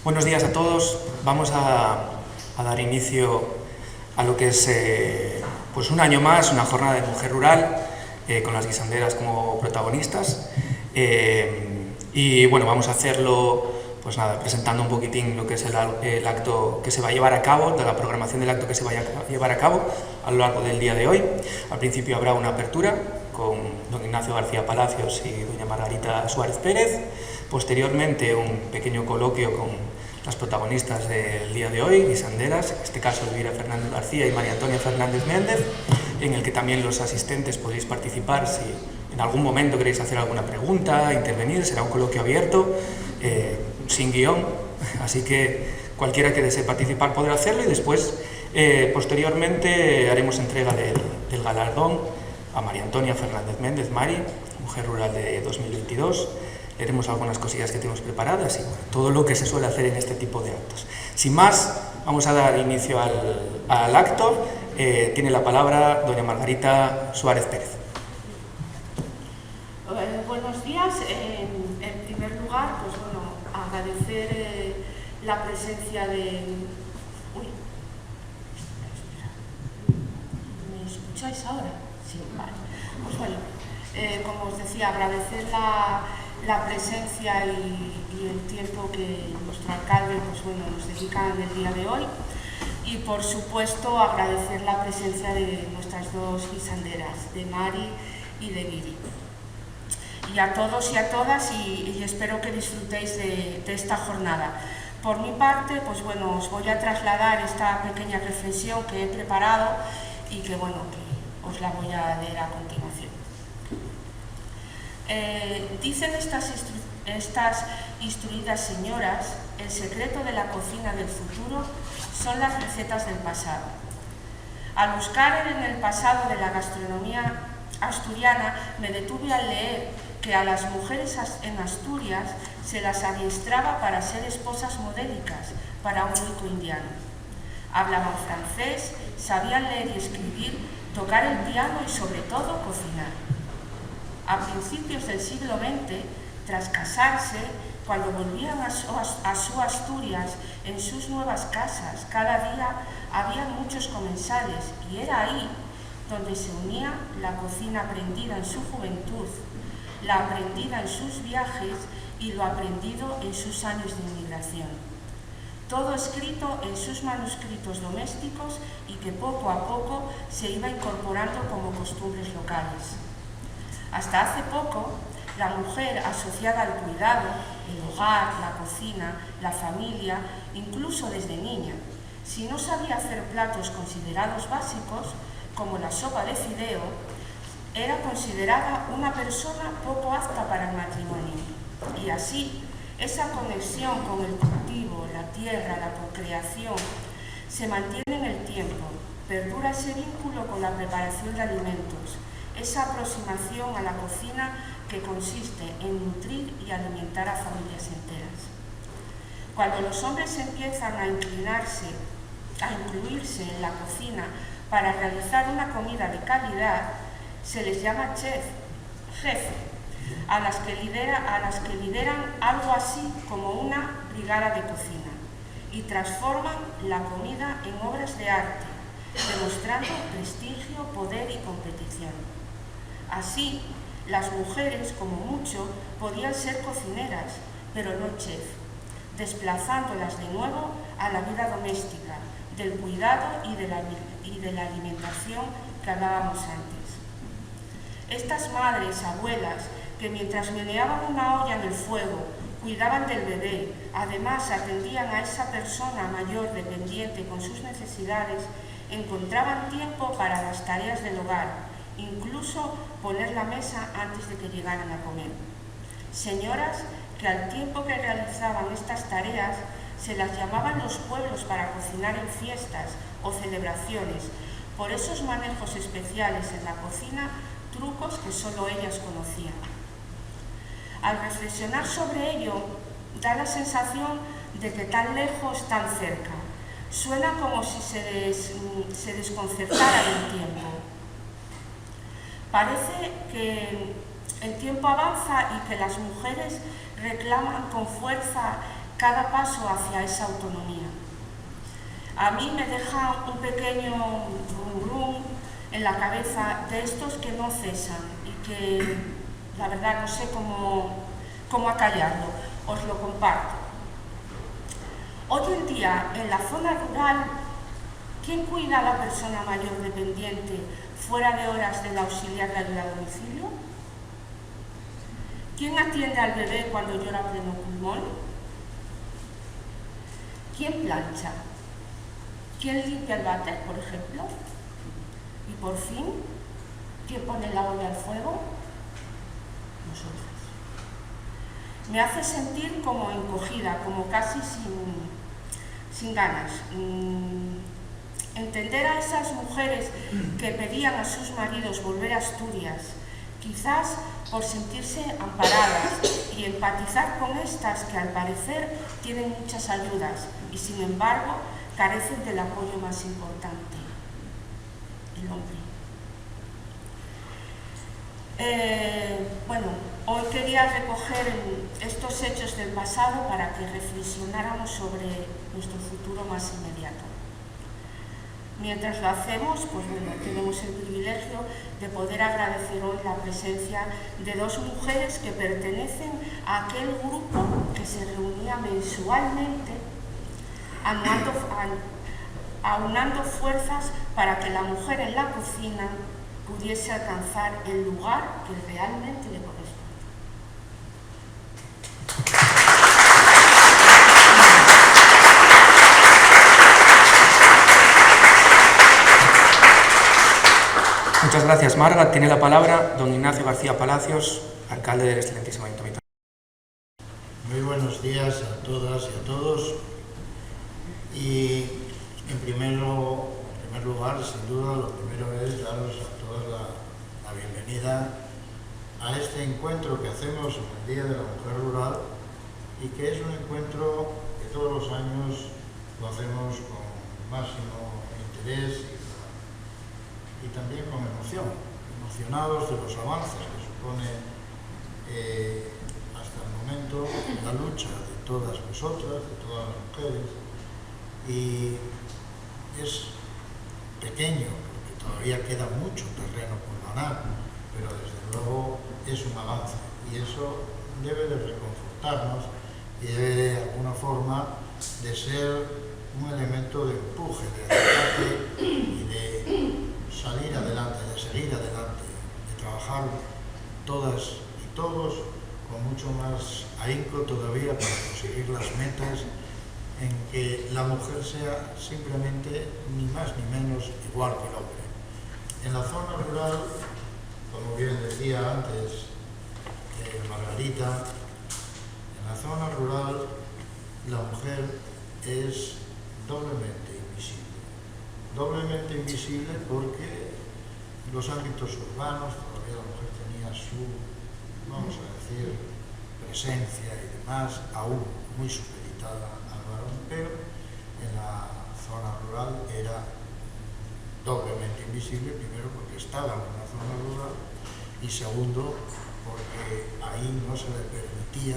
Buenos días a todos. Vamos a dar inicio a lo que es pues un año más, una jornada de mujer rural, con las guisanderas como protagonistas. Y bueno, vamos a hacerlo pues nada, presentando un poquitín lo que es el acto que se va a llevar a cabo, de la programación del acto que se vaya a llevar a cabo a lo largo del día de hoy. Al principio habrá una apertura con don Ignacio García Palacios y doña Margarita Suárez Pérez. Posteriormente, un pequeño coloquio con las protagonistas del día de hoy, guisanderas, en este caso Elvira Fernández García y María Antonia Fernández Méndez, en el que también los asistentes podéis participar si en algún momento queréis hacer alguna pregunta, intervenir. Será un coloquio abierto, sin guión, así que cualquiera que desee participar podrá hacerlo, y después, posteriormente, haremos entrega del galardón a María Antonia Fernández Méndez, Mari, Mujer Rural de 2022. Veremos algunas cosillas que tenemos preparadas y bueno, todo lo que se suele hacer en este tipo de actos. Sin más, vamos a dar inicio al acto. Tiene la palabra doña Margarita Suárez Pérez. Buenos días. En primer lugar, pues bueno, agradecer la presencia de... Uy, ¿me escucháis ahora? Sí, vale. Pues bueno, como os decía, agradecer la presencia y el tiempo que nuestro alcalde pues bueno, nos dedica en el día de hoy, y por supuesto agradecer la presencia de nuestras dos guisanderas, de Mari y de Viri. Y a todos y a todas, y espero que disfrutéis de esta jornada. Por mi parte, pues bueno, os voy a trasladar esta pequeña reflexión que he preparado y que bueno, que os la voy a leer a continuación. Dicen estas instruidas señoras, el secreto de la cocina del futuro son las recetas del pasado. Al buscar en el pasado de la gastronomía asturiana, me detuve al leer que a las mujeres en Asturias se las adiestraba para ser esposas modélicas para un rico indiano. Hablaban francés, sabían leer y escribir, tocar el piano y sobre todo cocinar. A principios del siglo XX, tras casarse, cuando volvían a su Asturias en sus nuevas casas, cada día había muchos comensales, y era ahí donde se unía la cocina aprendida en su juventud, la aprendida en sus viajes y lo aprendido en sus años de inmigración. Todo escrito en sus manuscritos domésticos y que poco a poco se iba incorporando como costumbres locales. Hasta hace poco, la mujer asociada al cuidado, el hogar, la cocina, la familia, incluso desde niña, si no sabía hacer platos considerados básicos, como la sopa de fideo, era considerada una persona poco apta para el matrimonio. Y así, esa conexión con el cultivo, la tierra, la procreación, se mantiene en el tiempo, perdura ese vínculo con la preparación de alimentos, esa aproximación a la cocina que consiste en nutrir y alimentar a familias enteras. Cuando los hombres empiezan a inclinarse, a incluirse en la cocina para realizar una comida de calidad, se les llama chef, jefe, a las que lideran algo así como una brigada de cocina y transforman la comida en obras de arte, demostrando prestigio, poder y competición. Así, las mujeres, como mucho, podían ser cocineras, pero no chef, desplazándolas de nuevo a la vida doméstica, del cuidado y de la alimentación que hablábamos antes. Estas madres, abuelas, que mientras meneaban una olla en el fuego, cuidaban del bebé, además atendían a esa persona mayor dependiente con sus necesidades, encontraban tiempo para las tareas del hogar, incluso poner la mesa antes de que llegaran a comer. Señoras que al tiempo que realizaban estas tareas se las llamaban los pueblos para cocinar en fiestas o celebraciones, por esos manejos especiales en la cocina, trucos que solo ellas conocían. Al reflexionar sobre ello, da la sensación de que tan lejos, tan cerca. Suena como si se desconcertara del tiempo. Parece que el tiempo avanza y que las mujeres reclaman con fuerza cada paso hacia esa autonomía. A mí me deja un pequeño rum en la cabeza de estos que no cesan y que, la verdad, no sé cómo acallarlo. Os lo comparto. Hoy en día, en la zona rural, ¿quién cuida a la persona mayor dependiente fuera de horas del auxiliar de ayuda a domicilio? ¿Quién atiende al bebé cuando llora a pleno pulmón? ¿Quién plancha? ¿Quién limpia el váter, por ejemplo? Y por fin, ¿quién pone la olla al fuego? Nosotros. Me hace sentir como encogida, como casi sin ganas. Entender a esas mujeres que pedían a sus maridos volver a Asturias, quizás por sentirse amparadas, y empatizar con estas que al parecer tienen muchas ayudas y sin embargo carecen del apoyo más importante, el hombre. Bueno, hoy quería recoger estos hechos del pasado para que reflexionáramos sobre nuestro futuro más inmediato. Mientras lo hacemos, pues bueno, tenemos el privilegio de poder agradecer hoy la presencia de dos mujeres que pertenecen a aquel grupo que se reunía mensualmente aunando fuerzas para que la mujer en la cocina pudiese alcanzar el lugar que realmente le corresponde. Muchas gracias, Marga. Tiene la palabra don Ignacio García Palacios, alcalde del excelentísimo Ayuntamiento. Muy buenos días a todas y a todos. Y en primer lugar, sin duda, lo primero es daros a todos la bienvenida a este encuentro que hacemos en el Día de la Mujer Rural y que es un encuentro que todos los años lo hacemos con máximo interés y también con emoción, emocionados de los avances que supone hasta el momento la lucha de todas vosotras, de todas las mujeres, y es pequeño porque todavía queda mucho terreno por ganar, pero desde luego es un avance y eso debe de reconfortarnos y debe de alguna forma de ser un elemento de empuje, de ataque y de salir adelante, de seguir adelante, de trabajar todas y todos con mucho más ahínco todavía para conseguir las metas en que la mujer sea simplemente ni más ni menos igual que el hombre. En la zona rural, como bien decía antes Margarita, en la zona rural la mujer es doblemente invisible. Doblemente invisible porque en los ámbitos urbanos todavía la mujer tenía su, vamos a decir, presencia y demás, aún muy supeditada al varón, pero en la zona rural era doblemente invisible, primero porque estaba en una zona rural y segundo porque ahí no se le permitía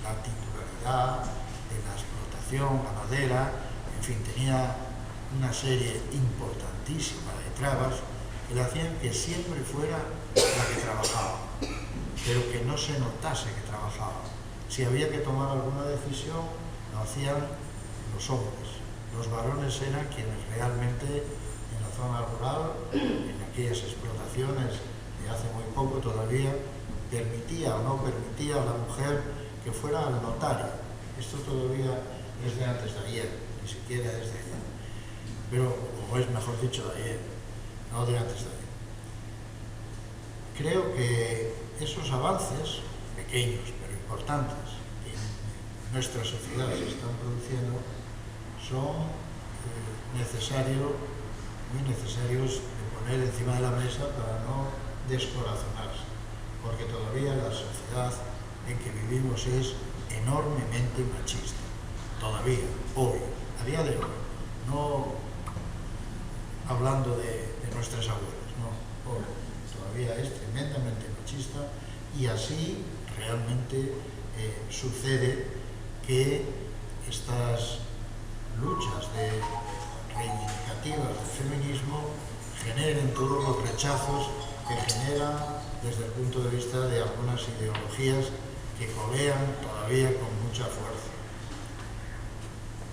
la titularidad de la explotación ganadera, en fin, tenía una serie importantísima de trabas que le hacían que siempre fuera la que trabajaba, pero que no se notase que trabajaba. Si había que tomar alguna decisión, lo hacían los hombres. Los varones eran quienes realmente en la zona rural, en aquellas explotaciones de hace muy poco todavía, permitía o no permitía a la mujer que fuera al notario. Esto todavía es de antes de ayer, ni siquiera es de ayer. Pero, o es mejor dicho de ayer, no de antes de ayer. Creo que esos avances, pequeños pero importantes, que en nuestra sociedad se están produciendo, son muy necesarios de poner encima de la mesa para no descorazonarse, porque todavía la sociedad en que vivimos es enormemente machista, todavía, hoy, a día de hoy, no hablando de nuestras abuelas, no, hoy todavía es tremendamente machista y así realmente sucede que estas luchas reivindicativas del feminismo generen todos los rechazos que generan desde el punto de vista de algunas ideologías que colean todavía con mucha fuerza.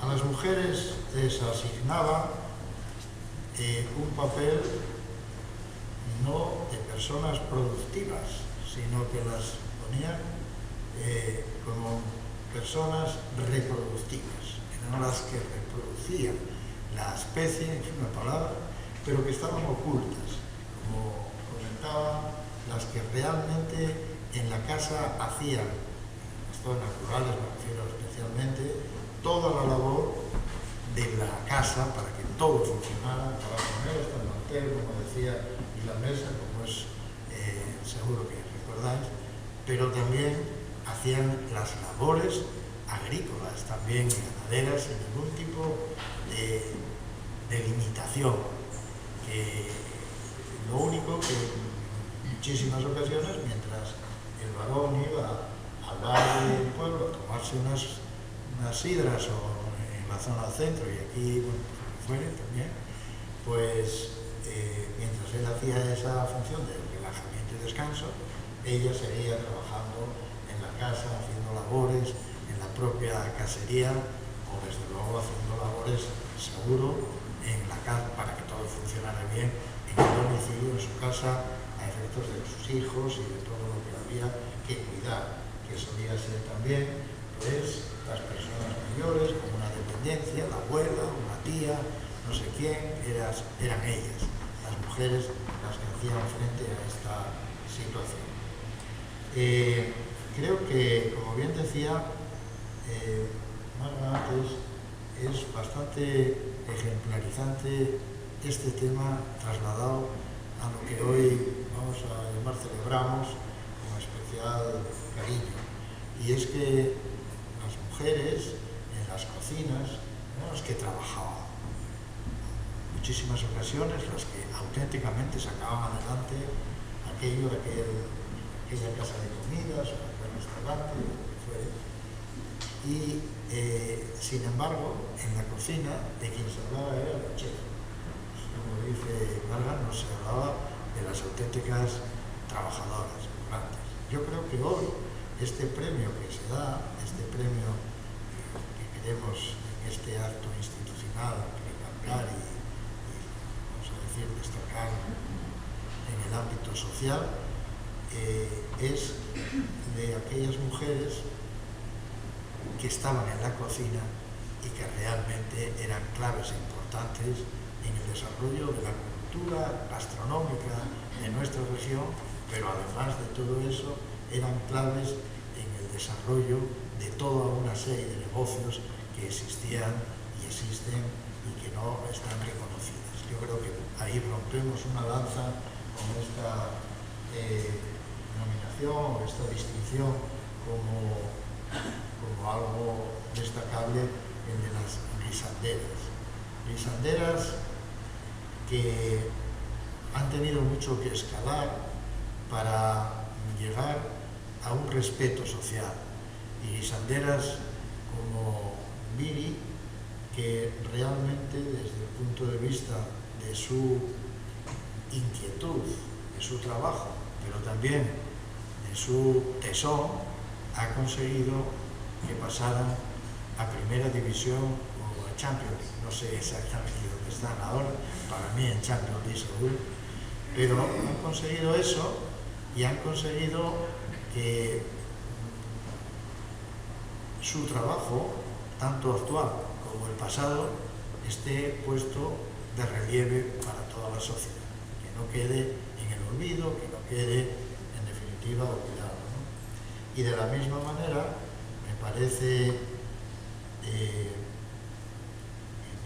A las mujeres les asignaba un papel no de personas productivas, sino que las ponían como personas reproductivas, eran las que reproducían la especie, en fin, una palabra, pero que estaban ocultas, como comentaban, las que realmente en la casa hacían, en zonas naturales me refiero especialmente, toda la labor de la casa para que todo funcionara, para poner hasta el mantel, como decía, y la mesa, como es seguro que recordáis, pero también hacían las labores agrícolas, también ganaderas, sin ningún tipo de limitación, que lo único que en muchísimas ocasiones, mientras el varón iba al bar del pueblo a tomarse unas sidras o en la zona centro y aquí, bueno, fuera también, pues mientras él hacía esa función de relajamiento y descanso, ella seguía trabajando en la casa, haciendo labores en la propia casería o desde luego haciendo labores seguro en la casa para que todo funcionara bien en el domicilio, en su casa, a efectos de sus hijos y de todo lo que había que cuidar, que solía ser también pues las personas mayores con una dependencia, la abuela, una tía, no sé quién, eran ellas, las mujeres las que hacían frente a esta situación. Creo que, como bien decía Marga antes, es bastante ejemplarizante este tema trasladado a lo que hoy vamos a llamar celebramos con especial cariño. Y es que las mujeres en las cocinas eran las que trabajaban. En muchísimas ocasiones las que auténticamente sacaban adelante aquella casa de comidas o aquel restaurante, lo que fuere. Y sin embargo, en la cocina de quien se hablaba era el chef. Como dice Marga, no se hablaba de las auténticas trabajadoras grandes. Yo creo que hoy este premio que se da, este premio que queremos en este acto institucional recalcar y vamos a decir destacar en el ámbito social, es de aquellas mujeres que estaban en la cocina y que realmente eran claves importantes en el desarrollo de la cultura gastronómica de nuestra región, pero además de todo eso eran claves en el desarrollo de toda una serie de negocios que existían y existen y que no están reconocidas. Yo creo que ahí rompemos una lanza con esta denominación o esta distinción como algo destacable el de las guisanderas. Guisanderas que han tenido mucho que escalar para llegar a un respeto social. Y guisanderas como Miri, que realmente desde el punto de vista de su inquietud, de su trabajo, pero también de su tesón, ha conseguido que pasaran a Primera División o a Champions League. No sé exactamente dónde están ahora, para mí en Champions League seguro, pero han conseguido eso y han conseguido que su trabajo, tanto actual como el pasado, esté puesto de relieve para toda la sociedad, que no quede en el olvido, que no quede en definitiva olvidado, ¿no? Y de la misma manera me parece en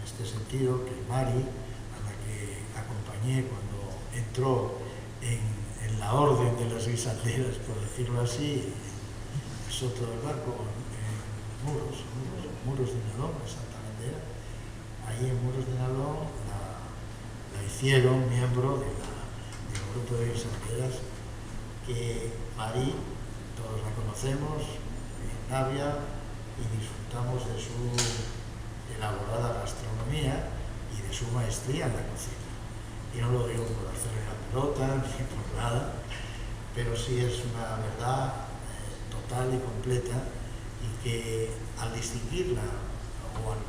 este sentido que Mari, a la que acompañé cuando entró en la orden de las guisanderas, por decirlo así, en Soto del Barco, en Muros de Nalón, exactamente era. Ahí en Muros de Nalón la hicieron miembro del grupo de guisanderas que Mari, todos la conocemos, en Navia, y disfrutamos de su elaborada gastronomía y de su maestría en la cocina. Y no lo digo por hacerle la pelota ni por nada, pero sí es una verdad total y completa, y que al distinguirla o al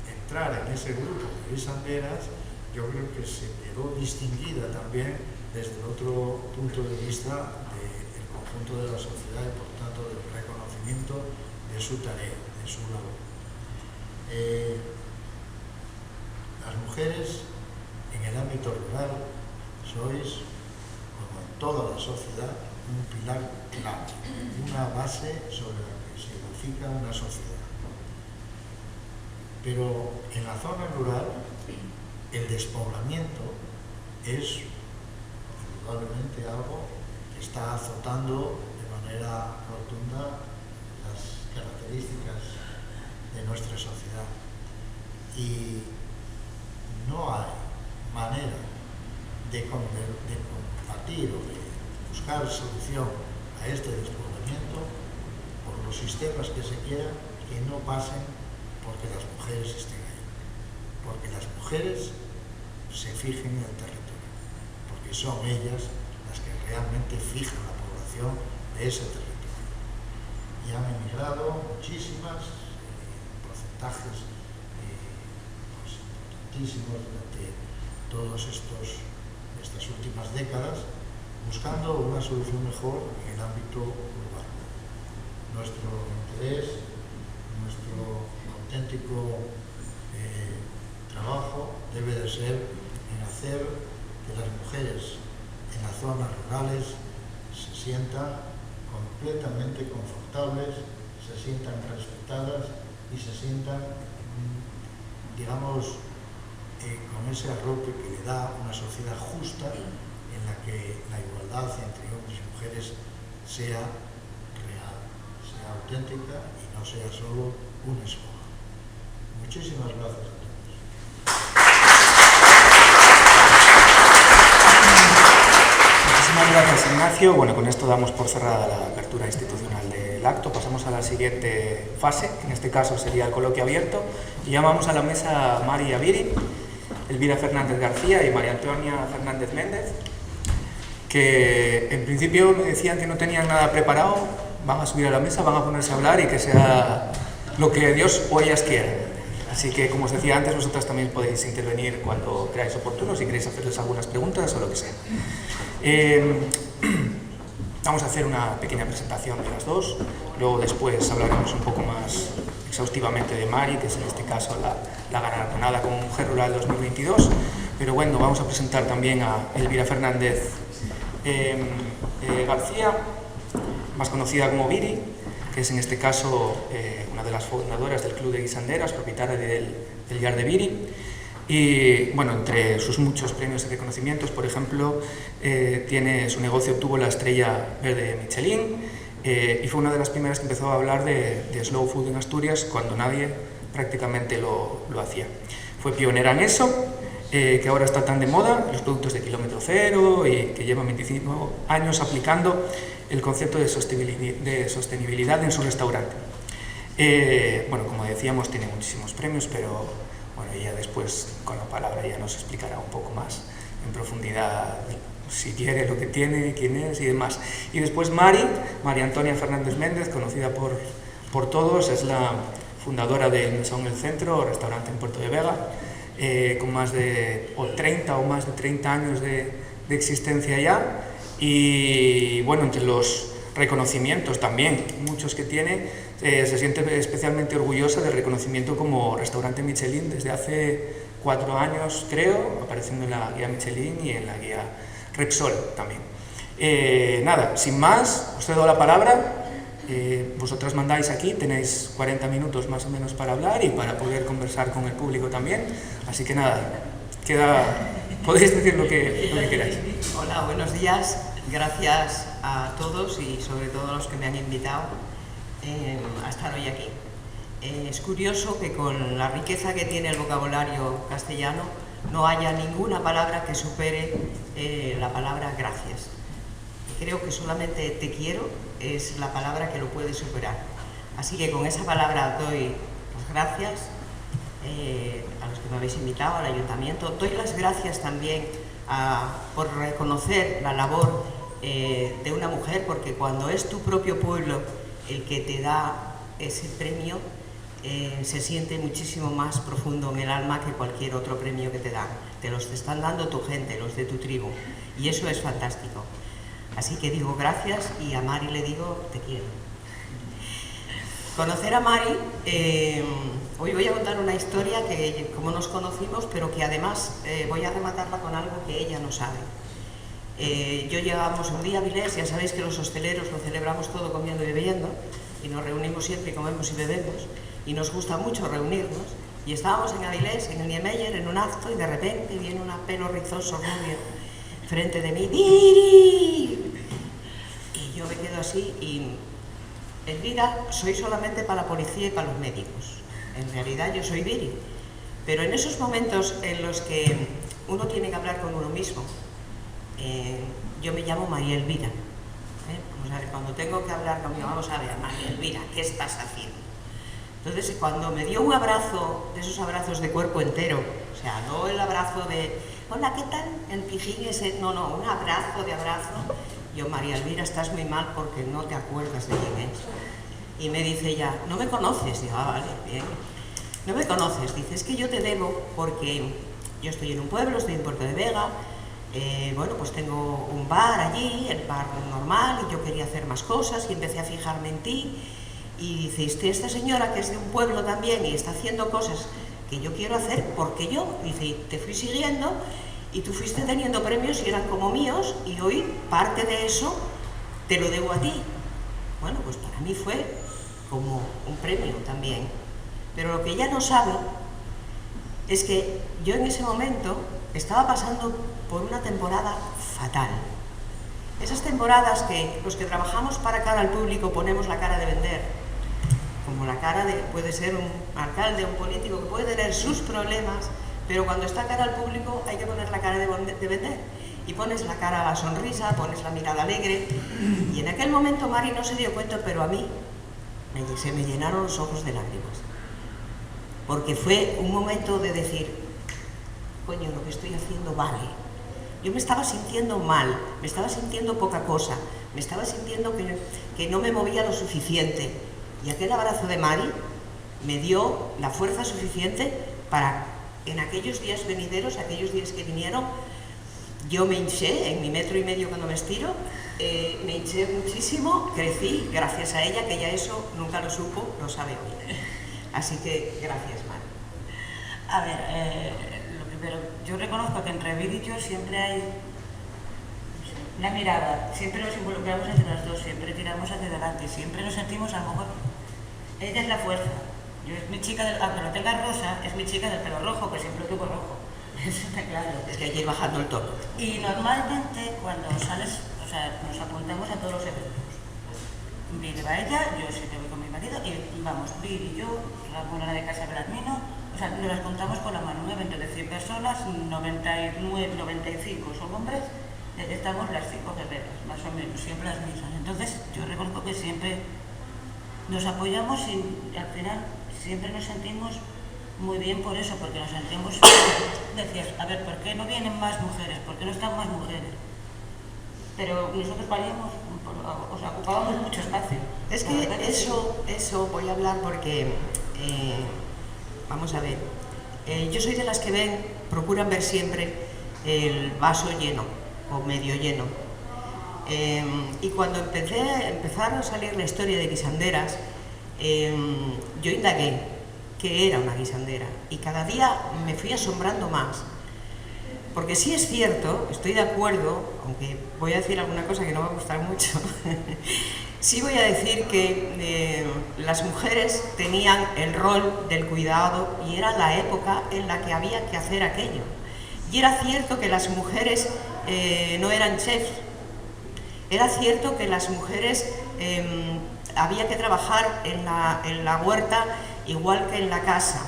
entrar en ese grupo de guisanderas, yo creo que se quedó distinguida también desde el otro punto de vista del conjunto de la sociedad y por tanto del reconocimiento de su tarea, de su labor. Las mujeres en el ámbito rural sois, como en toda la sociedad, un pilar clave, una base sobre la que se edifica una sociedad. Pero en la zona rural el despoblamiento es indudablemente algo que está azotando de manera rotunda las características de nuestra sociedad. Y no hay manera de combatir o de buscar solución a este despoblamiento por los sistemas que se quieran, que no pasen porque las mujeres estén ahí, porque las mujeres se fijen en el territorio, porque son ellas las que realmente fijan la población de ese territorio. Y han emigrado muchísimas, porcentajes pues, importantísimos durante todas estas últimas décadas, buscando una solución mejor en el ámbito urbano. Nuestro interés, nuestro auténtico trabajo debe de ser en hacer que las mujeres en las zonas rurales se sientan completamente confortables, se sientan respetadas y se sientan, digamos, con ese arrope que le da una sociedad justa en la que la igualdad entre hombres y mujeres sea real, sea auténtica y no sea solo un eslogan. Muchísimas gracias a todos. Muchísimas gracias, Ignacio. Bueno, con esto damos por cerrada la apertura institucional del acto. Pasamos a la siguiente fase, que en este caso sería el coloquio abierto, y llamamos a la mesa a Mari Aviri, Elvira Fernández García y María Antonia Fernández Méndez, que en principio me decían que no tenían nada preparado, van a subir a la mesa, van a ponerse a hablar y que sea lo que Dios o ellas quieran. Así que, como os decía antes, vosotras también podéis intervenir cuando creáis oportuno, si queréis hacerles algunas preguntas o lo que sea. Vamos a hacer una pequeña presentación de las dos, luego después hablaremos un poco más exhaustivamente de Mari, que es en este caso la galardonada como Mujer Rural 2022, pero bueno, vamos a presentar también a Elvira Fernández García, más conocida como Viri, que es en este caso una de las fundadoras del Club de Guisanderas, propietaria del Llar de Viri. Y bueno, entre sus muchos premios y reconocimientos, por ejemplo, su negocio obtuvo la estrella verde Michelin, y fue una de las primeras que empezó a hablar de slow food en Asturias cuando nadie prácticamente lo hacía. Fue pionera en eso, que ahora está tan de moda, los productos de kilómetro cero, y que lleva 25 años aplicando el concepto de sostenibilidad en su restaurante. Bueno, como decíamos, tiene muchísimos premios, pero bueno, ella después con la palabra ya nos explicará un poco más en profundidad, si quiere, lo que tiene, quién es y demás. Y después María Antonia Fernández Méndez, conocida por todos, es la fundadora del Mesón El Centro, restaurante en Puerto de Vega, con más de 30 o más de 30 años de existencia ya. Y bueno, entre los reconocimientos también, muchos que tiene, se siente especialmente orgullosa del reconocimiento como restaurante Michelin desde hace 4 años, creo, apareciendo en la guía Michelin y en la guía Repsol también. Nada, sin más, os cedo la palabra. Vosotras mandáis aquí, tenéis 40 minutos más o menos para hablar y para poder conversar con el público también. Así que nada, podéis decir lo que queráis. Hola, buenos días. Gracias a todos y sobre todo a los que me han invitado a estar hoy aquí. Es curioso que con la riqueza que tiene el vocabulario castellano no haya ninguna palabra que supere la palabra gracias. Creo que solamente te quiero es la palabra que lo puede superar. Así que con esa palabra doy las gracias a los que me habéis invitado, al Ayuntamiento. Doy las gracias también por reconocer la labor de una mujer, porque cuando es tu propio pueblo el que te da ese premio, se siente muchísimo más profundo en el alma que cualquier otro premio que te dan. Te los están dando tu gente, los de tu tribu, y eso es fantástico. Así que digo gracias, y a Mari le digo te quiero. Conocer a Mari, hoy voy a contar una historia que como nos conocimos, pero que además voy a rematarla con algo que ella no sabe. Yo llegamos un día a Avilés, ya sabéis que los hosteleros lo celebramos todo comiendo y bebiendo, y nos reunimos siempre y comemos y bebemos, y nos gusta mucho reunirnos, y estábamos en Avilés, en el Niemeyer, en un acto, y de repente viene un pelo rizoso rubio frente de mí, ¡Viri! Y yo me quedo así, y Elvira, soy solamente para la policía y para los médicos. En realidad yo soy Viri, pero en esos momentos en los que uno tiene que hablar con uno mismo, yo me llamo María Elvira. Vamos a ver, cuando tengo que hablar conmigo, vamos a ver, María Elvira, ¿qué estás haciendo? Entonces, cuando me dio un abrazo, de esos abrazos de cuerpo entero, o sea, no el abrazo de, hola, ¿qué tal? El pijín ese, no, un abrazo de abrazo. Yo, María Elvira, estás muy mal porque no te acuerdas de quién es. Y me dice ella, ¿no me conoces? Digo, vale, bien. No me conoces, dice, es que yo te debo porque yo estoy en un pueblo, estoy en Puerto de Vega, bueno, pues tengo un bar allí, el bar normal, y yo quería hacer más cosas y empecé a fijarme en ti. Y dice, esta señora que es de un pueblo también y está haciendo cosas que yo quiero hacer, porque yo, dice, te fui siguiendo y tú fuiste teniendo premios y eran como míos, y hoy parte de eso te lo debo a ti. Bueno, pues para mí fue como un premio también. Pero lo que ella no sabe es que yo en ese momento estaba pasando por una temporada fatal. Esas temporadas que los que trabajamos para cara al público ponemos la cara de vender, como la cara de, puede ser un alcalde, un político que puede tener sus problemas, pero cuando está cara al público hay que poner la cara de vender. Y pones la cara a la sonrisa, pones la mirada alegre. Y en aquel momento Mari no se dio cuenta, pero a mí se me llenaron los ojos de lágrimas. Porque fue un momento de decir, coño, lo que estoy haciendo vale. Yo me estaba sintiendo mal, me estaba sintiendo poca cosa, me estaba sintiendo que no me movía lo suficiente. Y aquel abrazo de Mari me dio la fuerza suficiente para, en aquellos días venideros, aquellos días que vinieron, yo me hinché en mi 1,5 metros cuando me estiro, me hinché muchísimo, crecí gracias a ella, que ella eso nunca lo supo, lo sabe hoy. Así que gracias, Mari. A ver, lo primero, yo reconozco que entre Viri y yo siempre hay una mirada, siempre nos involucramos entre las dos, siempre tiramos hacia adelante, siempre nos sentimos a lo mejor, ella es la fuerza, yo es mi chica, aunque no tenga rosa, es mi chica del pelo rojo, que siempre tuvo rojo, eso está claro. Es que hay que ir bajando el tono. Y normalmente cuando sales, o sea, nos apuntamos a todos los eventos. Viri va ella, yo siempre voy con mi marido y vamos, Viri y yo, la buena de casa Blasmino, o sea, nos las contamos con la mano, un evento de 100 personas, 99, 95 son hombres, estamos las 5 guerreras, más o menos, siempre las mismas. Entonces, yo reconozco que siempre nos apoyamos y al final siempre nos sentimos muy bien por eso, porque nos sentimos, decías, a ver, ¿por qué no vienen más mujeres? ¿Por qué no están más mujeres? Pero nosotros valíamos, o sea, ocupábamos mucho espacio. Es que eso voy a hablar porque, vamos a ver, yo soy de las que procuran ver siempre el vaso lleno o medio lleno. Y cuando empezaron a salir la historia de guisanderas, yo indagué qué era una guisandera y cada día me fui asombrando más. Porque sí es cierto, estoy de acuerdo, aunque voy a decir alguna cosa que no va a gustar mucho, sí voy a decir que las mujeres tenían el rol del cuidado y era la época en la que había que hacer aquello. Y era cierto que las mujeres no eran chefs, era cierto que las mujeres había que trabajar en la huerta igual que en la casa.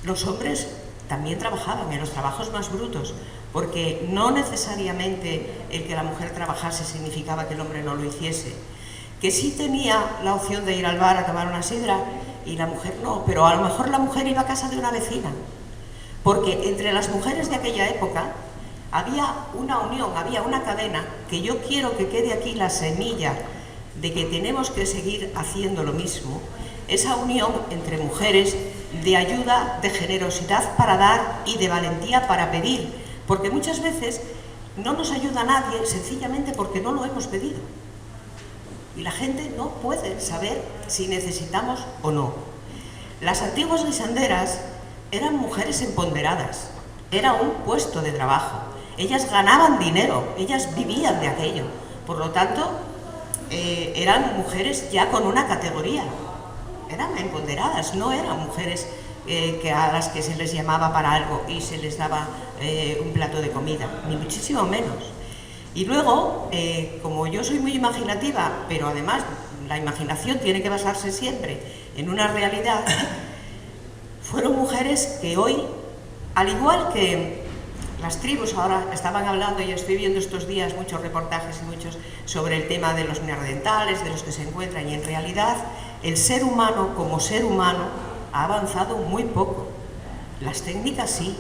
Los hombres también trabajaban en los trabajos más brutos, porque no necesariamente el que la mujer trabajase significaba que el hombre no lo hiciese. que sí tenía la opción de ir al bar a tomar una sidra y la mujer no, pero a lo mejor la mujer iba a casa de una vecina, porque entre las mujeres de aquella época había una unión, había una cadena, que yo quiero que quede aquí la semilla de que tenemos que seguir haciendo lo mismo, esa unión entre mujeres de ayuda, de generosidad para dar y de valentía para pedir, porque muchas veces no nos ayuda nadie sencillamente porque no lo hemos pedido. Y la gente no puede saber si necesitamos o no. Las antiguas guisanderas eran mujeres empoderadas, era un puesto de trabajo, ellas ganaban dinero, ellas vivían de aquello, por lo tanto eran mujeres ya con una categoría, eran empoderadas, no eran mujeres a las que se les llamaba para algo y se les daba un plato de comida, ni muchísimo menos. Y luego, como yo soy muy imaginativa, pero además la imaginación tiene que basarse siempre en una realidad, fueron mujeres que hoy, al igual que las tribus, ahora estaban hablando y estoy viendo estos días muchos reportajes y muchos sobre el tema de los neandertales, de los que se encuentran, y en realidad el ser humano como ser humano ha avanzado muy poco. Las técnicas sí,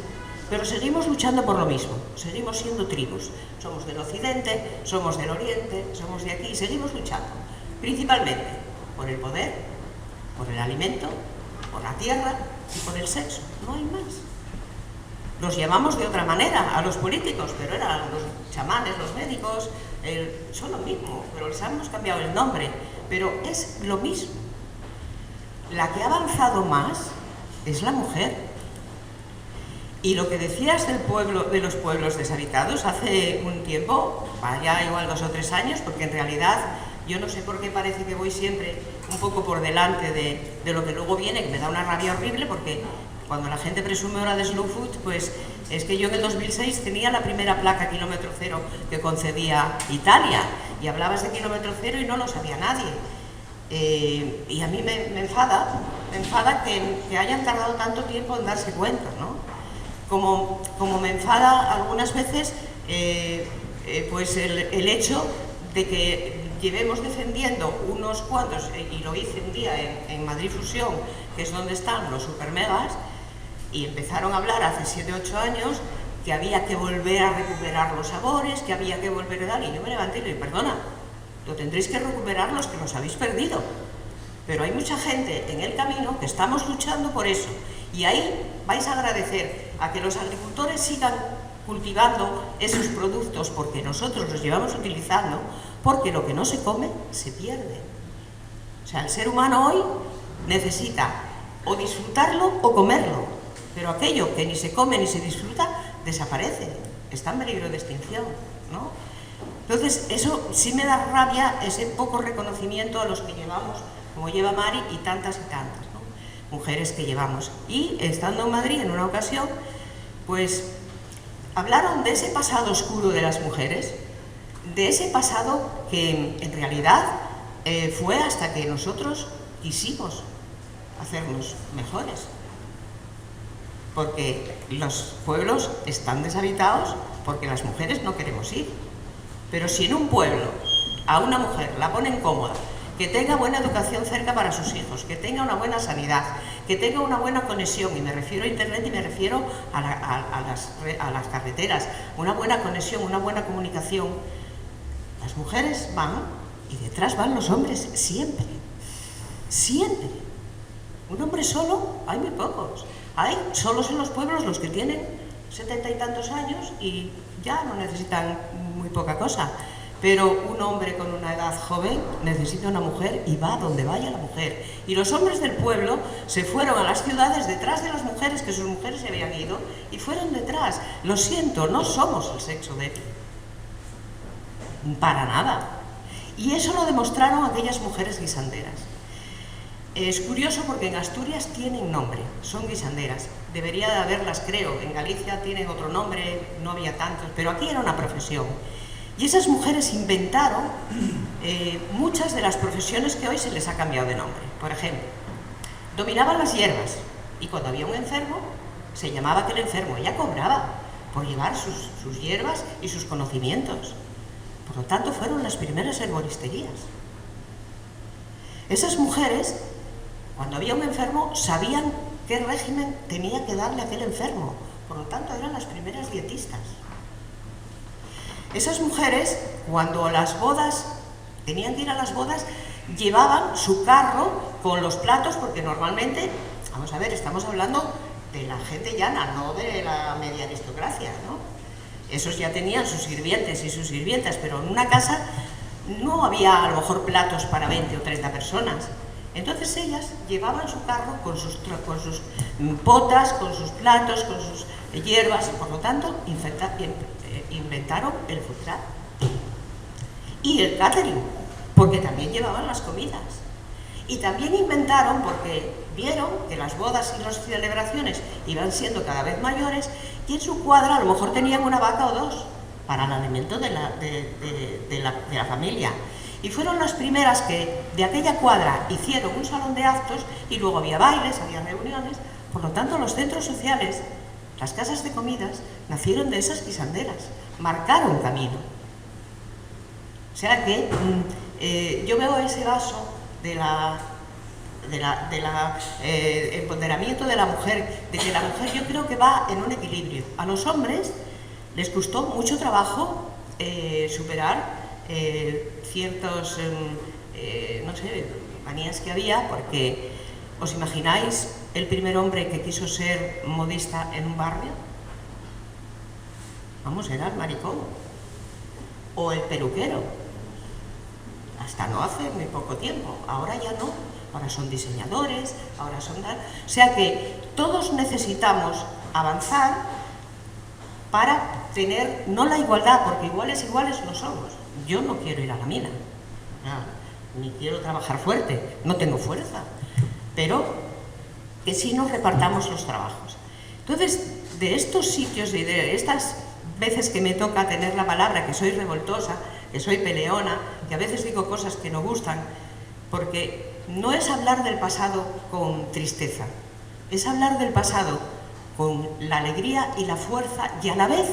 pero seguimos luchando por lo mismo, seguimos siendo tribus. Somos del occidente, somos del oriente, somos de aquí, seguimos luchando, principalmente por el poder, por el alimento, por la tierra y por el sexo, no hay más. Los llamamos de otra manera a los políticos, pero eran los chamanes, los médicos, son lo mismo, pero les hemos cambiado el nombre, pero es lo mismo. La que ha avanzado más es la mujer. Y lo que decías del pueblo, de los pueblos deshabitados hace un tiempo, ya igual 2 o 3 años, porque en realidad yo no sé por qué parece que voy siempre un poco por delante de lo que luego viene, que me da una rabia horrible, porque cuando la gente presume ahora de Slow Food, pues es que yo en el 2006 tenía la primera placa kilómetro cero que concedía Italia, y hablabas de kilómetro cero y no lo sabía nadie. Y a mí me enfada que hayan tardado tanto tiempo en darse cuenta, ¿no? Como me enfada algunas veces pues el hecho de que llevemos defendiendo unos cuantos, y lo hice un día en Madrid Fusión, que es donde están los supermegas, y empezaron a hablar hace 7 o 8 años que había que volver a recuperar los sabores, que había que volver a dar, y yo me levanté y le dije, perdona, lo tendréis que recuperar los que los habéis perdido, pero hay mucha gente en el camino que estamos luchando por eso, y ahí vais a agradecer a que los agricultores sigan cultivando esos productos, porque nosotros los llevamos utilizando, porque lo que no se come se pierde. O sea, el ser humano hoy necesita o disfrutarlo o comerlo, pero aquello que ni se come ni se disfruta desaparece, está en peligro de extinción, ¿no? Entonces, eso sí me da rabia, ese poco reconocimiento a los que llevamos, como lleva Mari y tantas, ¿no? Mujeres que llevamos. Y estando en Madrid en una ocasión, pues hablaron de ese pasado oscuro de las mujeres, de ese pasado que en realidad fue hasta que nosotros quisimos hacernos mejores. Porque los pueblos están deshabitados porque las mujeres no queremos ir. Pero si en un pueblo a una mujer la ponen cómoda, que tenga buena educación cerca para sus hijos, que tenga una buena sanidad, que tenga una buena conexión, y me refiero a internet y me refiero a las carreteras, una buena conexión, una buena comunicación, las mujeres van y detrás van los hombres, siempre, siempre. Un hombre solo, hay muy pocos. Hay solos en los pueblos los que tienen 70 y tantos años y ya no necesitan muy poca cosa. Pero un hombre con una edad joven necesita una mujer y va donde vaya la mujer. Y los hombres del pueblo se fueron a las ciudades detrás de las mujeres, que sus mujeres se habían ido, y fueron detrás. Lo siento, no somos el sexo débil. Para nada. Y eso lo demostraron aquellas mujeres guisanderas. Es curioso porque en Asturias tienen nombre, son guisanderas. Debería de haberlas, creo. En Galicia tienen otro nombre, no había tantos, pero aquí era una profesión. Y esas mujeres inventaron muchas de las profesiones que hoy se les ha cambiado de nombre. Por ejemplo, dominaban las hierbas, y cuando había un enfermo, se llamaba aquel enfermo, ella cobraba por llevar sus hierbas y sus conocimientos. Por lo tanto, fueron las primeras herboristerías. Esas mujeres, cuando había un enfermo, sabían qué régimen tenía que darle a aquel enfermo. Por lo tanto, eran las primeras dietistas. Esas mujeres, cuando las bodas, tenían que ir a las bodas, llevaban su carro con los platos, porque normalmente, vamos a ver, estamos hablando de la gente llana, no de la media aristocracia, ¿no? Esos ya tenían sus sirvientes y sus sirvientas, pero en una casa no había a lo mejor platos para 20 o 30 personas. Entonces ellas llevaban su carro con sus potas, con sus platos, con sus hierbas, y por lo tanto inventaron el food truck y el catering, porque también llevaban las comidas. Y también inventaron, porque vieron que las bodas y las celebraciones iban siendo cada vez mayores, y en su cuadra a lo mejor tenían una vaca o dos para el alimento de la familia. Y fueron las primeras que de aquella cuadra hicieron un salón de actos, y luego había bailes, había reuniones. Por lo tanto, los centros sociales, las casas de comidas, nacieron de esas guisanderas, marcaron camino. O sea que yo veo ese vaso del empoderamiento de la mujer, de que la mujer, yo creo que va en un equilibrio. A los hombres les costó mucho trabajo superar ciertos, no sé, manías que había, porque ¿os imagináis el primer hombre que quiso ser modista en un barrio? Vamos, era el maricón o el peluquero, hasta no hace muy poco tiempo. Ahora ya no, ahora son diseñadores, ahora son... O sea que todos necesitamos avanzar para tener, no la igualdad, porque iguales no somos. Yo no quiero ir a la mina, ni quiero trabajar fuerte, no tengo fuerza, pero que sí nos repartamos los trabajos. Entonces, de estos sitios y de estas veces que me toca tener la palabra, que soy revoltosa, que soy peleona, que a veces digo cosas que no gustan, porque no es hablar del pasado con tristeza, es hablar del pasado con la alegría y la fuerza, y a la vez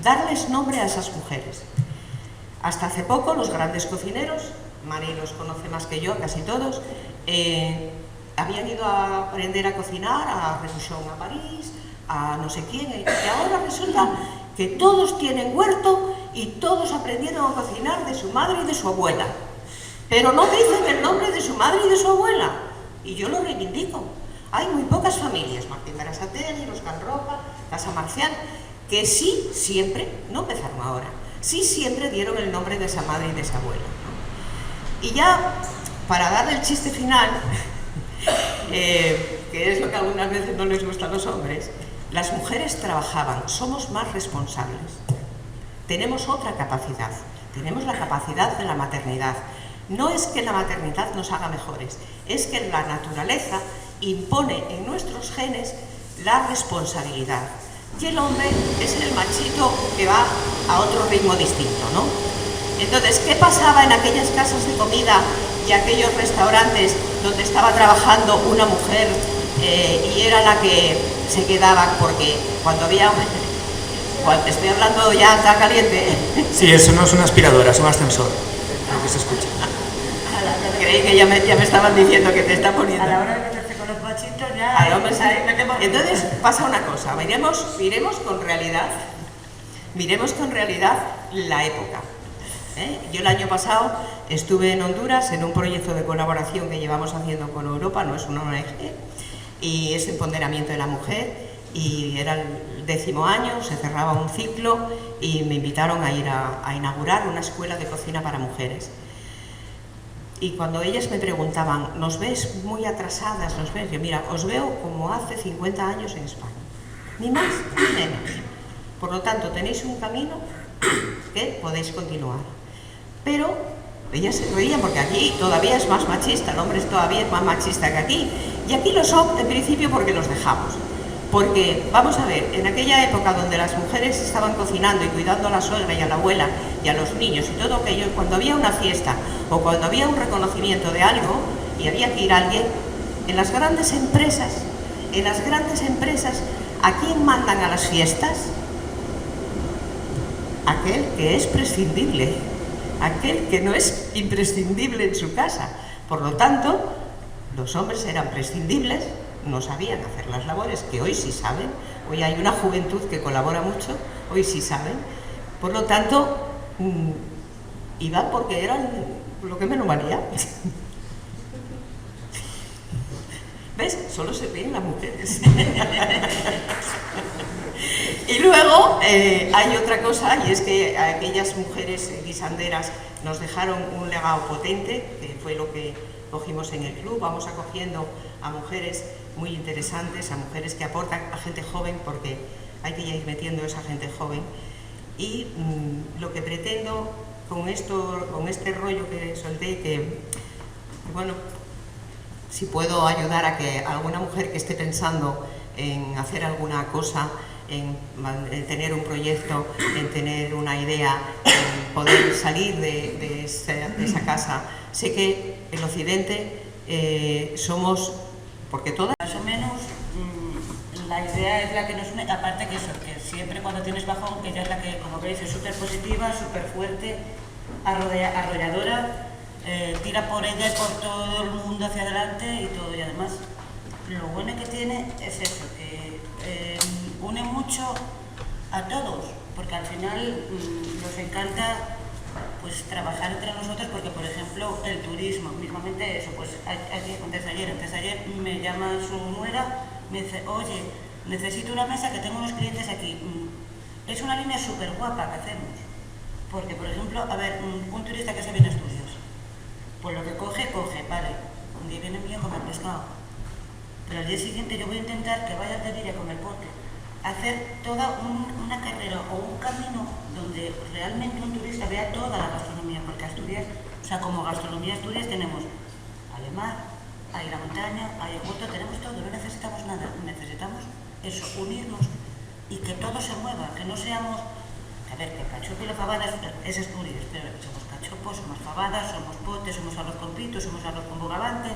darles nombre a esas mujeres. Hasta hace poco los grandes cocineros, Mari los conoce más que yo, casi todos, habían ido a aprender a cocinar a Rebuchon, a París, a no sé quién, y ahora resulta que todos tienen huerto y todos aprendieron a cocinar de su madre y de su abuela, pero no dicen el nombre de su madre y de su abuela, y yo lo reivindico. Hay muy pocas familias, Martín Berasategui, Los Calropa, Casa Marcial, que sí siempre, no empezaron ahora, sí siempre dieron el nombre de esa madre y de esa abuela. Y ya, para darle el chiste final, que es lo que algunas veces no les gusta a los hombres, las mujeres trabajaban, somos más responsables, tenemos otra capacidad, tenemos la capacidad de la maternidad. No es que la maternidad nos haga mejores, es que la naturaleza impone en nuestros genes la responsabilidad. Y el hombre es el machito que va a otro ritmo distinto, ¿no? Entonces, ¿qué pasaba en aquellas casas de comida y aquellos restaurantes donde estaba trabajando una mujer y era la que se quedaba? Porque cuando había... estoy hablando ya, está caliente. Sí, eso no es una aspiradora, es un ascensor, lo que se escucha. Creí que ya me estaban diciendo que te está poniendo. A la hora de meterse con los machitos ya... Entonces pasa una cosa, miremos con realidad la época. Yo el año pasado estuve en Honduras en un proyecto de colaboración que llevamos haciendo con Europa, no es una ONG, y es empoderamiento de la mujer, y era el 10º año, se cerraba un ciclo y me invitaron a ir a inaugurar una escuela de cocina para mujeres. Y cuando ellas me preguntaban, ¿nos ves muy atrasadas? ¿Nos ves? Yo, mira, os veo como hace 50 años en España, ni más ni menos. Por lo tanto, tenéis un camino que podéis continuar. Pero ellas se reían porque aquí todavía es más machista, el hombre todavía es más machista que aquí. Y aquí lo son, en principio, porque los dejamos. Porque, vamos a ver, en aquella época donde las mujeres estaban cocinando y cuidando a la suegra y a la abuela y a los niños y todo aquello, cuando había una fiesta o cuando había un reconocimiento de algo y había que ir alguien, en las grandes empresas, ¿a quién mandan a las fiestas? Aquel que es prescindible, aquel que no es imprescindible en su casa. Por lo tanto, los hombres eran prescindibles, no sabían hacer las labores, que hoy sí saben. Hoy hay una juventud que colabora mucho, hoy sí saben. Por lo tanto, iban porque eran lo que menos valía. ¿Ves? Solo se ven las mujeres. Y luego hay otra cosa, y es que aquellas mujeres guisanderas nos dejaron un legado potente, que fue lo que cogimos en el club. Vamos acogiendo a mujeres muy interesantes, a mujeres que aportan, a gente joven, porque hay que ir metiendo a esa gente joven. Y lo que pretendo con este rollo que solté, que bueno, si puedo ayudar a que alguna mujer que esté pensando en hacer alguna cosa, en tener un proyecto, en tener una idea, en poder salir de esa casa. Sé que el Occidente somos, porque todas... Más o menos, la idea es la que nos une, aparte que eso, que siempre cuando tienes bajón, ella es la que, como veis, es súper positiva, súper fuerte, arrolladora, tira por ella y por todo el mundo hacia adelante y todo. Y además, lo bueno que tiene es eso, que une mucho a todos, porque al final nos encanta pues trabajar entre nosotros, porque por ejemplo el turismo, mismamente eso, pues antes de ayer me llama su nuera, me dice, oye, necesito una mesa que tengo unos clientes aquí. Es una línea súper guapa que hacemos, porque por ejemplo, a ver, un turista que se viene a Asturias, pues lo que coge, vale, un día viene mío a comer pescado, pero al día siguiente yo voy a intentar que vaya de día a comer pote, hacer toda una carrera o un camino donde realmente un turista vea toda la gastronomía, porque Asturias, o sea, como gastronomía Asturias tenemos al mar, hay la montaña, hay el huerto, tenemos todo, no necesitamos nada, necesitamos eso, unirnos y que todo se mueva, que no seamos, a ver, que el cachopo y la fabada es Asturias, pero somos cachopos, somos fabadas, somos potes, somos arroz con pito, somos arroz con bogavante,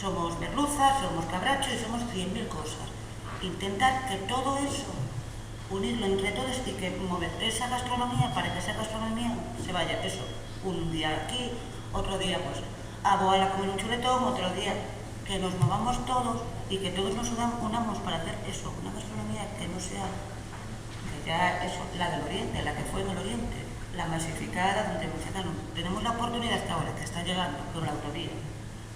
somos merluza, somos cabracho y somos 100.000 cosas. Intentar que todo eso, unirlo entre todos y que mover esa gastronomía para que esa gastronomía se vaya, eso, un día aquí, otro día pues a Boal a comer un chuletón, otro día que nos movamos todos y que todos nos unamos para hacer eso, una gastronomía que no sea, que ya eso, la del Oriente, la que fue en el Oriente, la masificada, donde tenemos la oportunidad hasta ahora que está llegando con la autovía,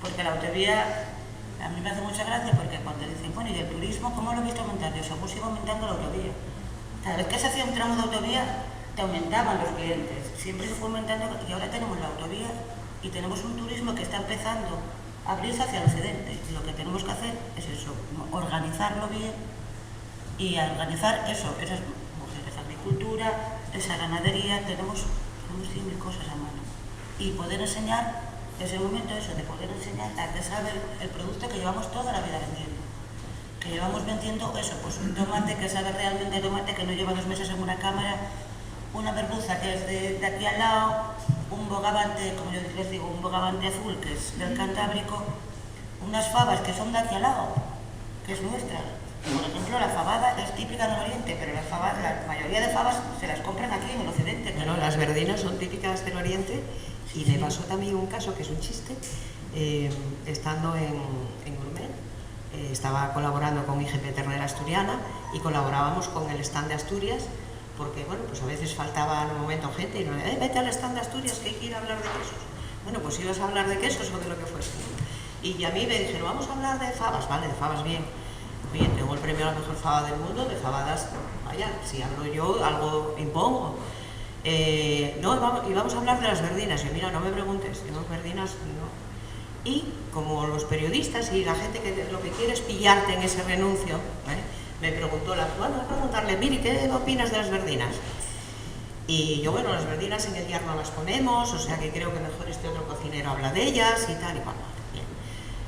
porque la autovía a mí me hace mucha gracia, porque cuando dicen, bueno, ¿y el turismo cómo lo he visto aumentar? Yo según sigo aumentando la autovía. Cada vez que se hacía un tramo de autovía, te aumentaban los clientes. Siempre se fue aumentando y ahora tenemos la autovía y tenemos un turismo que está empezando a abrirse hacia el occidente. Y lo que tenemos que hacer es eso, organizarlo bien y organizar eso, esas mujeres, esa agricultura, esa ganadería, tenemos 100.000 cosas a mano. Y poder enseñar, ese momento eso, de poder enseñar a que sabe el producto que llevamos toda la vida vendiendo. Que llevamos vendiendo eso, pues un tomate que sabe realmente tomate, que no lleva 2 meses en una cámara, una merluza que es de aquí al lado, un bogavante, como yo les digo, un bogavante azul que es del Cantábrico, unas fabas que son de aquí al lado, que es nuestra. Por ejemplo, la fabada es típica del Oriente, pero la mayoría de fabas se las compran aquí en el Occidente. Bueno, las verdinas son típicas del Oriente. Y me pasó también un caso que es un chiste, estando en Gourmet, estaba colaborando con IGP Ternera Asturiana y colaborábamos con el stand de Asturias, porque bueno, pues a veces faltaba en un momento gente y nos decía, vete al stand de Asturias que hay que ir a hablar de quesos. Bueno, pues ibas a hablar de quesos o de lo que fuese. Y a mí me dijeron, vamos a hablar de fabas, vale, de fabas bien. Oye, tengo el premio a la mejor faba del mundo, de fabadas, vaya, si hablo yo, algo impongo. No, y vamos a hablar de las verdinas. Y mira, no me preguntes, yo verdinas no. Y como los periodistas y la gente que lo que quiere es pillarte en ese renuncio, me preguntó, bueno, a preguntarle, Miri, ¿qué opinas de las verdinas? Y yo, bueno, las verdinas en el Yarno las ponemos, o sea que creo que mejor este otro cocinero habla de ellas y tal y cual. Bien.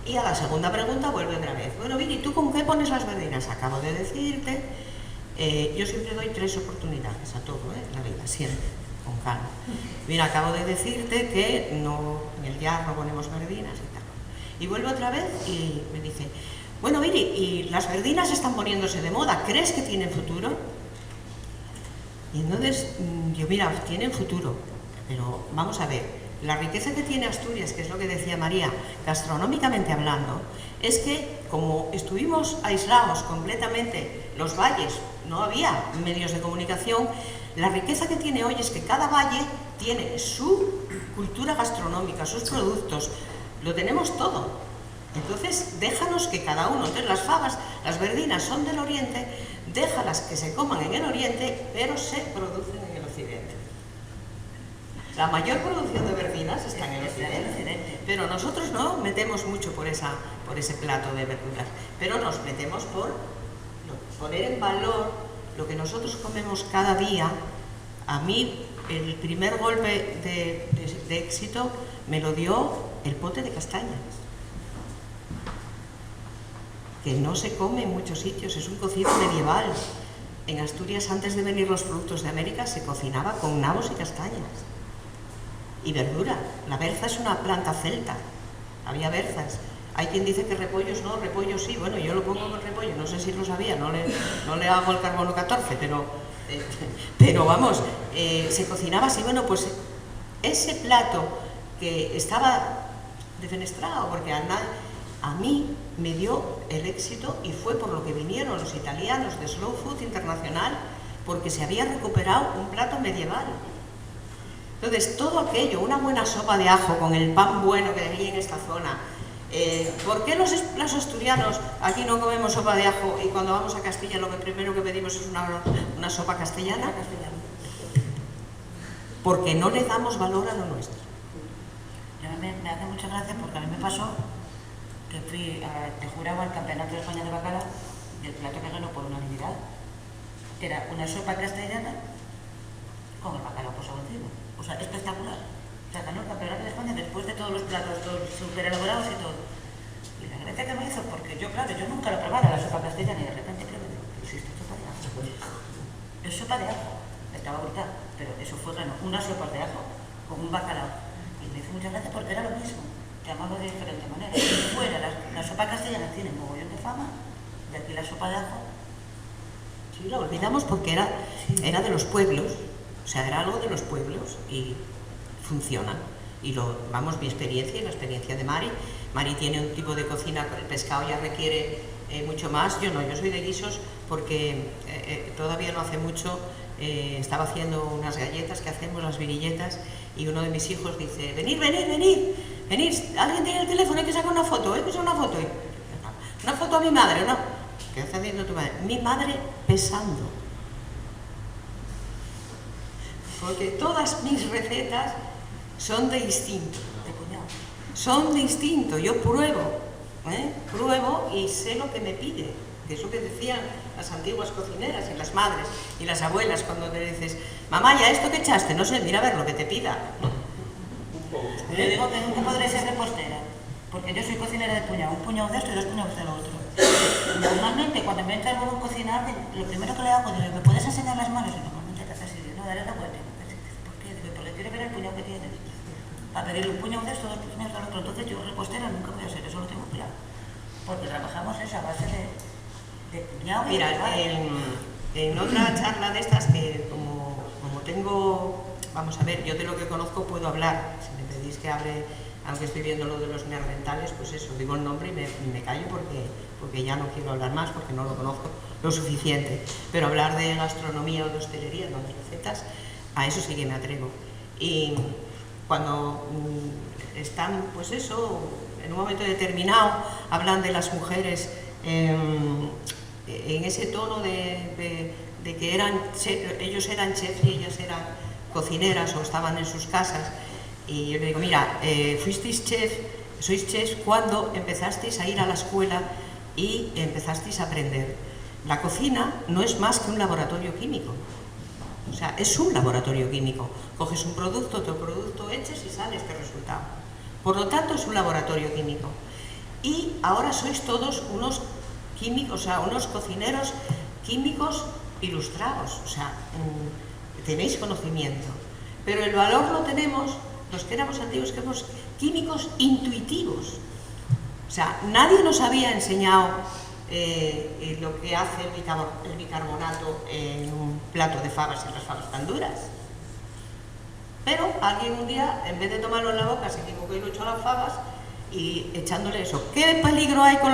Y a la segunda pregunta vuelve otra vez. Bueno, Miri, ¿tú con qué pones las verdinas? Acabo de decirte. Yo siempre doy 3 oportunidades a todo, en la vida, siempre, con calma. Mira, acabo de decirte que no, en el Yarno ponemos verdinas y tal. Y vuelve otra vez y me dice, bueno, Miri, y las verdinas están poniéndose de moda, ¿crees que tienen futuro? Y entonces, yo, mira, tienen futuro, pero vamos a ver, la riqueza que tiene Asturias, que es lo que decía María, gastronómicamente hablando, es que como estuvimos aislados completamente, los valles, no había medios de comunicación, la riqueza que tiene hoy es que cada valle tiene su cultura gastronómica, sus productos, lo tenemos todo. Entonces, déjanos que cada uno, entonces las fabas, las verdinas son del oriente, déjalas que se coman en el oriente, pero se producen en el occidente. La mayor producción de verdinas está en el occidente, pero nosotros no metemos mucho por ese plato de verduras, pero nos metemos por poner en valor lo que nosotros comemos cada día. A mí el primer golpe de éxito me lo dio el pote de castañas, que no se come en muchos sitios, es un cocido medieval. En Asturias, antes de venir los productos de América, se cocinaba con nabos y castañas. Y verdura. La berza es una planta celta. Había berzas. Hay quien dice que repollos no, repollos sí. Bueno, yo lo pongo con repollo, no sé si lo sabía, no le hago el carbono 14, pero vamos, se cocinaba así. Bueno, pues ese plato que estaba defenestrado, porque a mí me dio el éxito y fue por lo que vinieron los italianos de Slow Food Internacional, porque se había recuperado un plato medieval. Entonces, todo aquello, una buena sopa de ajo con el pan bueno que hay en esta zona. ¿Por qué los asturianos aquí no comemos sopa de ajo y cuando vamos a Castilla lo que primero que pedimos es una sopa castellana? Porque no le damos valor a lo nuestro. Me hace mucha gracia porque a mí me pasó que fui de jurado al Campeonato de España de Bacalao y el plato que ganó por unanimidad era una sopa castellana con el bacalao posado encima. O sea, espectacular. O sea, ganó el Campeonato de España después de todos los platos, todos súper elaborados y todo. Y la gracia que me hizo, porque yo, claro, yo nunca lo probaba la sopa castellana y de repente creo que digo, ¿pero si esto es sopa de ajo? Es sopa de ajo. Estaba brutal, pero eso fue una sopa de ajo con un bacalao. Y me hizo mucha gracia porque era lo mismo, llamarlo de diferente manera. Y fuera, la sopa castellana tiene mogollón de fama, y aquí la sopa de ajo. Sí, lo olvidamos porque era de los pueblos. O sea, era algo de los pueblos y funciona. Y mi experiencia y la experiencia de Mari. Mari tiene un tipo de cocina, el pescado ya requiere mucho más. Yo no, yo soy de guisos porque todavía no hace mucho estaba haciendo unas galletas que hacemos, las virilletas, y uno de mis hijos dice, venid, alguien tiene el teléfono, hay que sacar una foto, hay que sacar una foto. Una foto a mi madre, ¿no? ¿Qué está haciendo tu madre? Mi madre pesando. Porque todas mis recetas son de instinto. Son de instinto. Yo pruebo y sé lo que me pide. Que es lo que decían las antiguas cocineras y las madres y las abuelas cuando te dices, mamá, ¿ya esto que echaste? No sé, mira a ver lo que te pida. Yo digo que nunca podré ser repostera, porque yo soy cocinera de puñado, un puñado de esto y 2 puñados del otro. Normalmente, cuando me entra algo a cocinar, lo primero que le hago es, ¿me puedes enseñar las manos? Y normalmente te hace así, no, dale la vuelta. ¿Por qué? Digo, porque quiero ver el puñado que tienes. Para pedirle un puñado de esto, 2 puñados del otro. Entonces yo repostera nunca voy a ser, eso lo tengo claro. Porque trabajamos esa base de puñado. Mira, en otra charla de estas que como tengo, vamos a ver, yo de lo que conozco puedo hablar. Si me pedís que hable, aunque estoy viendo lo de los neandertales, pues eso, digo el nombre y me callo porque ya no quiero hablar más, porque no lo conozco lo suficiente. Pero hablar de gastronomía o de hostelería, no de recetas, a eso sí que me atrevo. Y cuando están, pues eso, en un momento determinado, hablan de las mujeres en ese tono de que ellos eran chefs y ellas eran cocineras o estaban en sus casas, y yo le digo, mira, sois chefs cuando empezasteis a ir a la escuela y empezasteis a aprender. La cocina no es más que un laboratorio químico, o sea, es un laboratorio químico. Coges un producto, otro producto, eches y sale este resultado. Por lo tanto, es un laboratorio químico. Y ahora sois todos unos químicos, o sea, unos cocineros químicos ilustrados, o sea, tenéis conocimiento. Pero el valor lo tenemos los que éramos antiguos, que éramos químicos intuitivos. O sea, nadie nos había enseñado lo que hace el bicarbonato en un plato de fabas y las fabas tan duras. Pero alguien un día, en vez de tomarlo en la boca, se equivocó y lo echó a las fabas y echándole eso. ¿Qué peligro hay con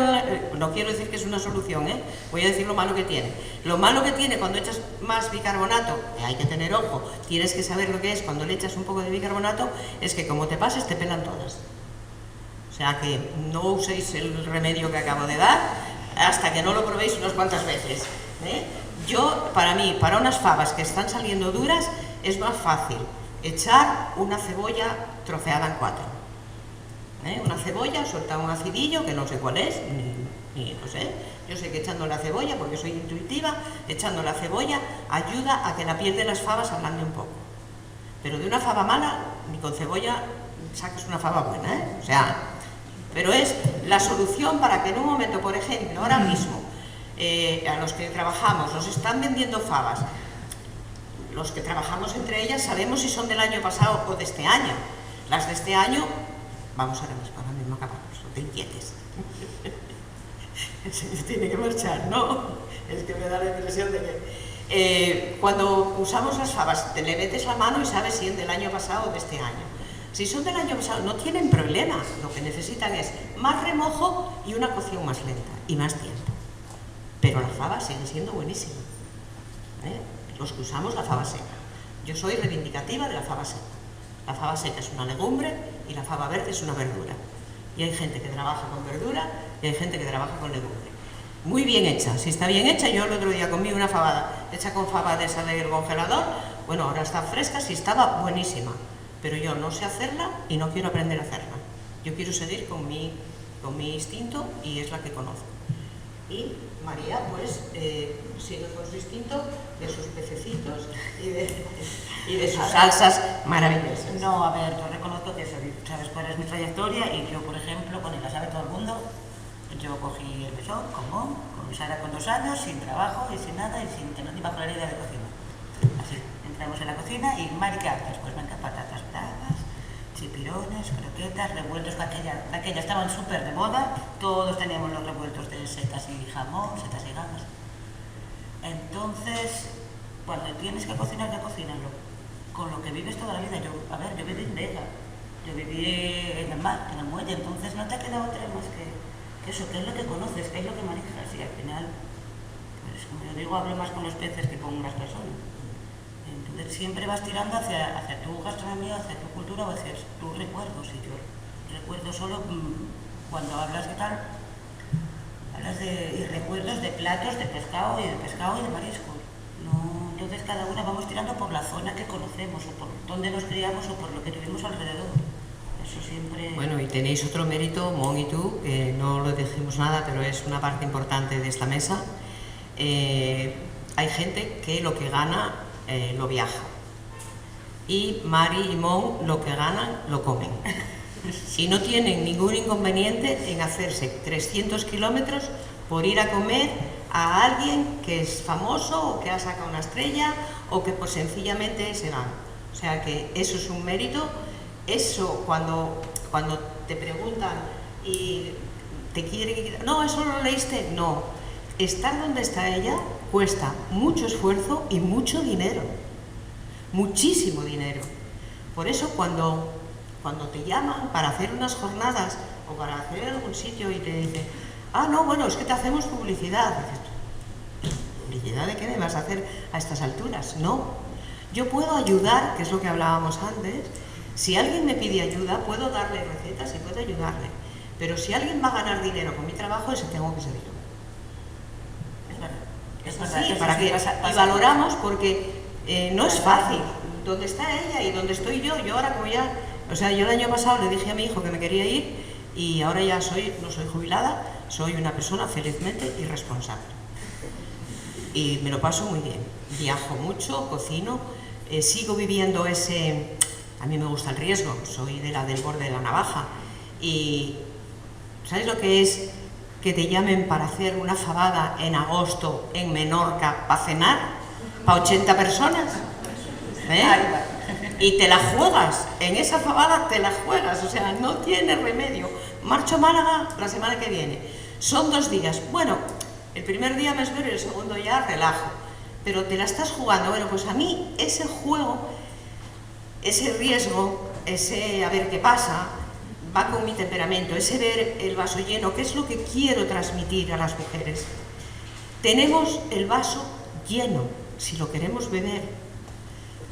no quiero decir que es una solución, voy a decir lo malo que tiene. Lo malo que tiene cuando echas más bicarbonato, que hay que tener ojo, tienes que saber lo que es cuando le echas un poco de bicarbonato, es que como te pases te pelan todas. O sea que no uséis el remedio que acabo de dar hasta que no lo probéis unas cuantas veces. Yo, para mí, para unas fabas que están saliendo duras, es más fácil echar una cebolla troceada en 4. Una cebolla, suelta un acidillo, que no sé cuál es, ni no sé. Yo sé que echando la cebolla, porque soy intuitiva, echando la cebolla ayuda a que la piel de las fabas ablande un poco. Pero de una faba mala, ni con cebolla sacas una faba buena, O sea, pero es la solución para que en un momento, por ejemplo, ahora mismo, a los que trabajamos, nos están vendiendo fabas. Los que trabajamos entre ellas sabemos si son del año pasado o de este año. Las de este año, vamos ahora mismo acabamos, son de inquietes. El señor tiene que marchar, ¿no? Es que me da la impresión de que cuando usamos las fabas, te le metes la mano y sabes si es del año pasado o de este año. Si son del año pasado, no tienen problema. Lo que necesitan es más remojo y una cocción más lenta y más tiempo. Pero la faba sigue siendo buenísima. Los que usamos la faba seca. Yo soy reivindicativa de la faba seca. La faba seca es una legumbre y la faba verde es una verdura. Y hay gente que trabaja con verdura y hay gente que trabaja con legumbre. Muy bien hecha. Si está bien hecha, yo el otro día comí una fabada hecha con faba de esa del congelador. Bueno, ahora está fresca, sí estaba buenísima. Pero yo no sé hacerla y no quiero aprender a hacerla. Yo quiero seguir con mi instinto y es la que conozco. Y María, pues, sigue con su instinto de sus pececitos y de sus salsas maravillosas. No, a ver, yo reconozco que sabes cuál es mi trayectoria y yo, por ejemplo, con la sabe todo el mundo, yo cogí el mesón, con Sara con 2 años, sin trabajo y sin nada y sin que no ni bajo la idea de cocina. Así, entramos en la cocina y Mari, ¿qué haces? Pues venga, patatas bravas, chipirones, croquetas, revueltos, aquella estaban súper de moda, todos teníamos los revueltos de setas y jamón, setas y gambas. Entonces, cuando tienes que cocinar, ya cocínalo, con lo que vives toda la vida. Yo viví en Vega, yo viví en el mar, en el muelle, entonces no te queda otra más que eso, que es lo que conoces, que es lo que manejas, y al final, pues como yo digo, hablo más con los peces que con las personas. Entonces siempre vas tirando hacia tu gastronomía, hacia tu cultura o hacia tus recuerdos. Y yo recuerdo solo cuando hablas de tal, hablas de recuerdos de platos de pescado y de marisco. No, entonces cada una vamos tirando por la zona que conocemos o por donde nos criamos o por lo que tuvimos alrededor. Eso siempre... Bueno, y tenéis otro mérito, Mon y tú, que no lo dijimos nada, pero es una parte importante de esta mesa. Hay gente que lo que gana lo viaja. Y Mari y Mon lo que ganan lo comen. Y no tienen ningún inconveniente en hacerse 300 kilómetros por ir a comer a alguien que es famoso o que ha sacado una estrella o que pues sencillamente se van. O sea que eso es un mérito. Eso cuando te preguntan y te quieren... No, eso lo leíste. No. Estar donde está ella cuesta mucho esfuerzo y mucho dinero. Muchísimo dinero. Por eso cuando te llaman para hacer unas jornadas o para hacer algún sitio y te dicen, ah, no, bueno, es que te hacemos publicidad. Dices, ¿publicidad de qué me vas a hacer a estas alturas? No. Yo puedo ayudar, que es lo que hablábamos antes. Si alguien me pide ayuda, puedo darle recetas y puedo ayudarle. Pero si alguien va a ganar dinero con mi trabajo, ese tengo que ser yo. Es así, para que y valoramos porque no es fácil. Donde está ella y donde estoy yo ahora como ya... O sea, yo el año pasado le dije a mi hijo que me quería ir y ahora ya no soy jubilada, soy una persona felizmente irresponsable. Y me lo paso muy bien. Viajo mucho, cocino, sigo viviendo ese... A mí me gusta el riesgo, soy del borde de la navaja. Y ¿sabes lo que es que te llamen para hacer una fabada en agosto en Menorca para cenar? ¿Para 80 personas? Y te la juegas, en esa fabada te la juegas, o sea, no tiene remedio. Marcho a Málaga la semana que viene. Son 2 días. Bueno, el primer día me espero y el segundo ya relajo. Pero te la estás jugando. Bueno, pues a mí ese juego... ese riesgo, ese a ver qué pasa, va con mi temperamento, ese ver el vaso lleno, ¿qué es lo que quiero transmitir a las mujeres? Tenemos el vaso lleno, si lo queremos beber.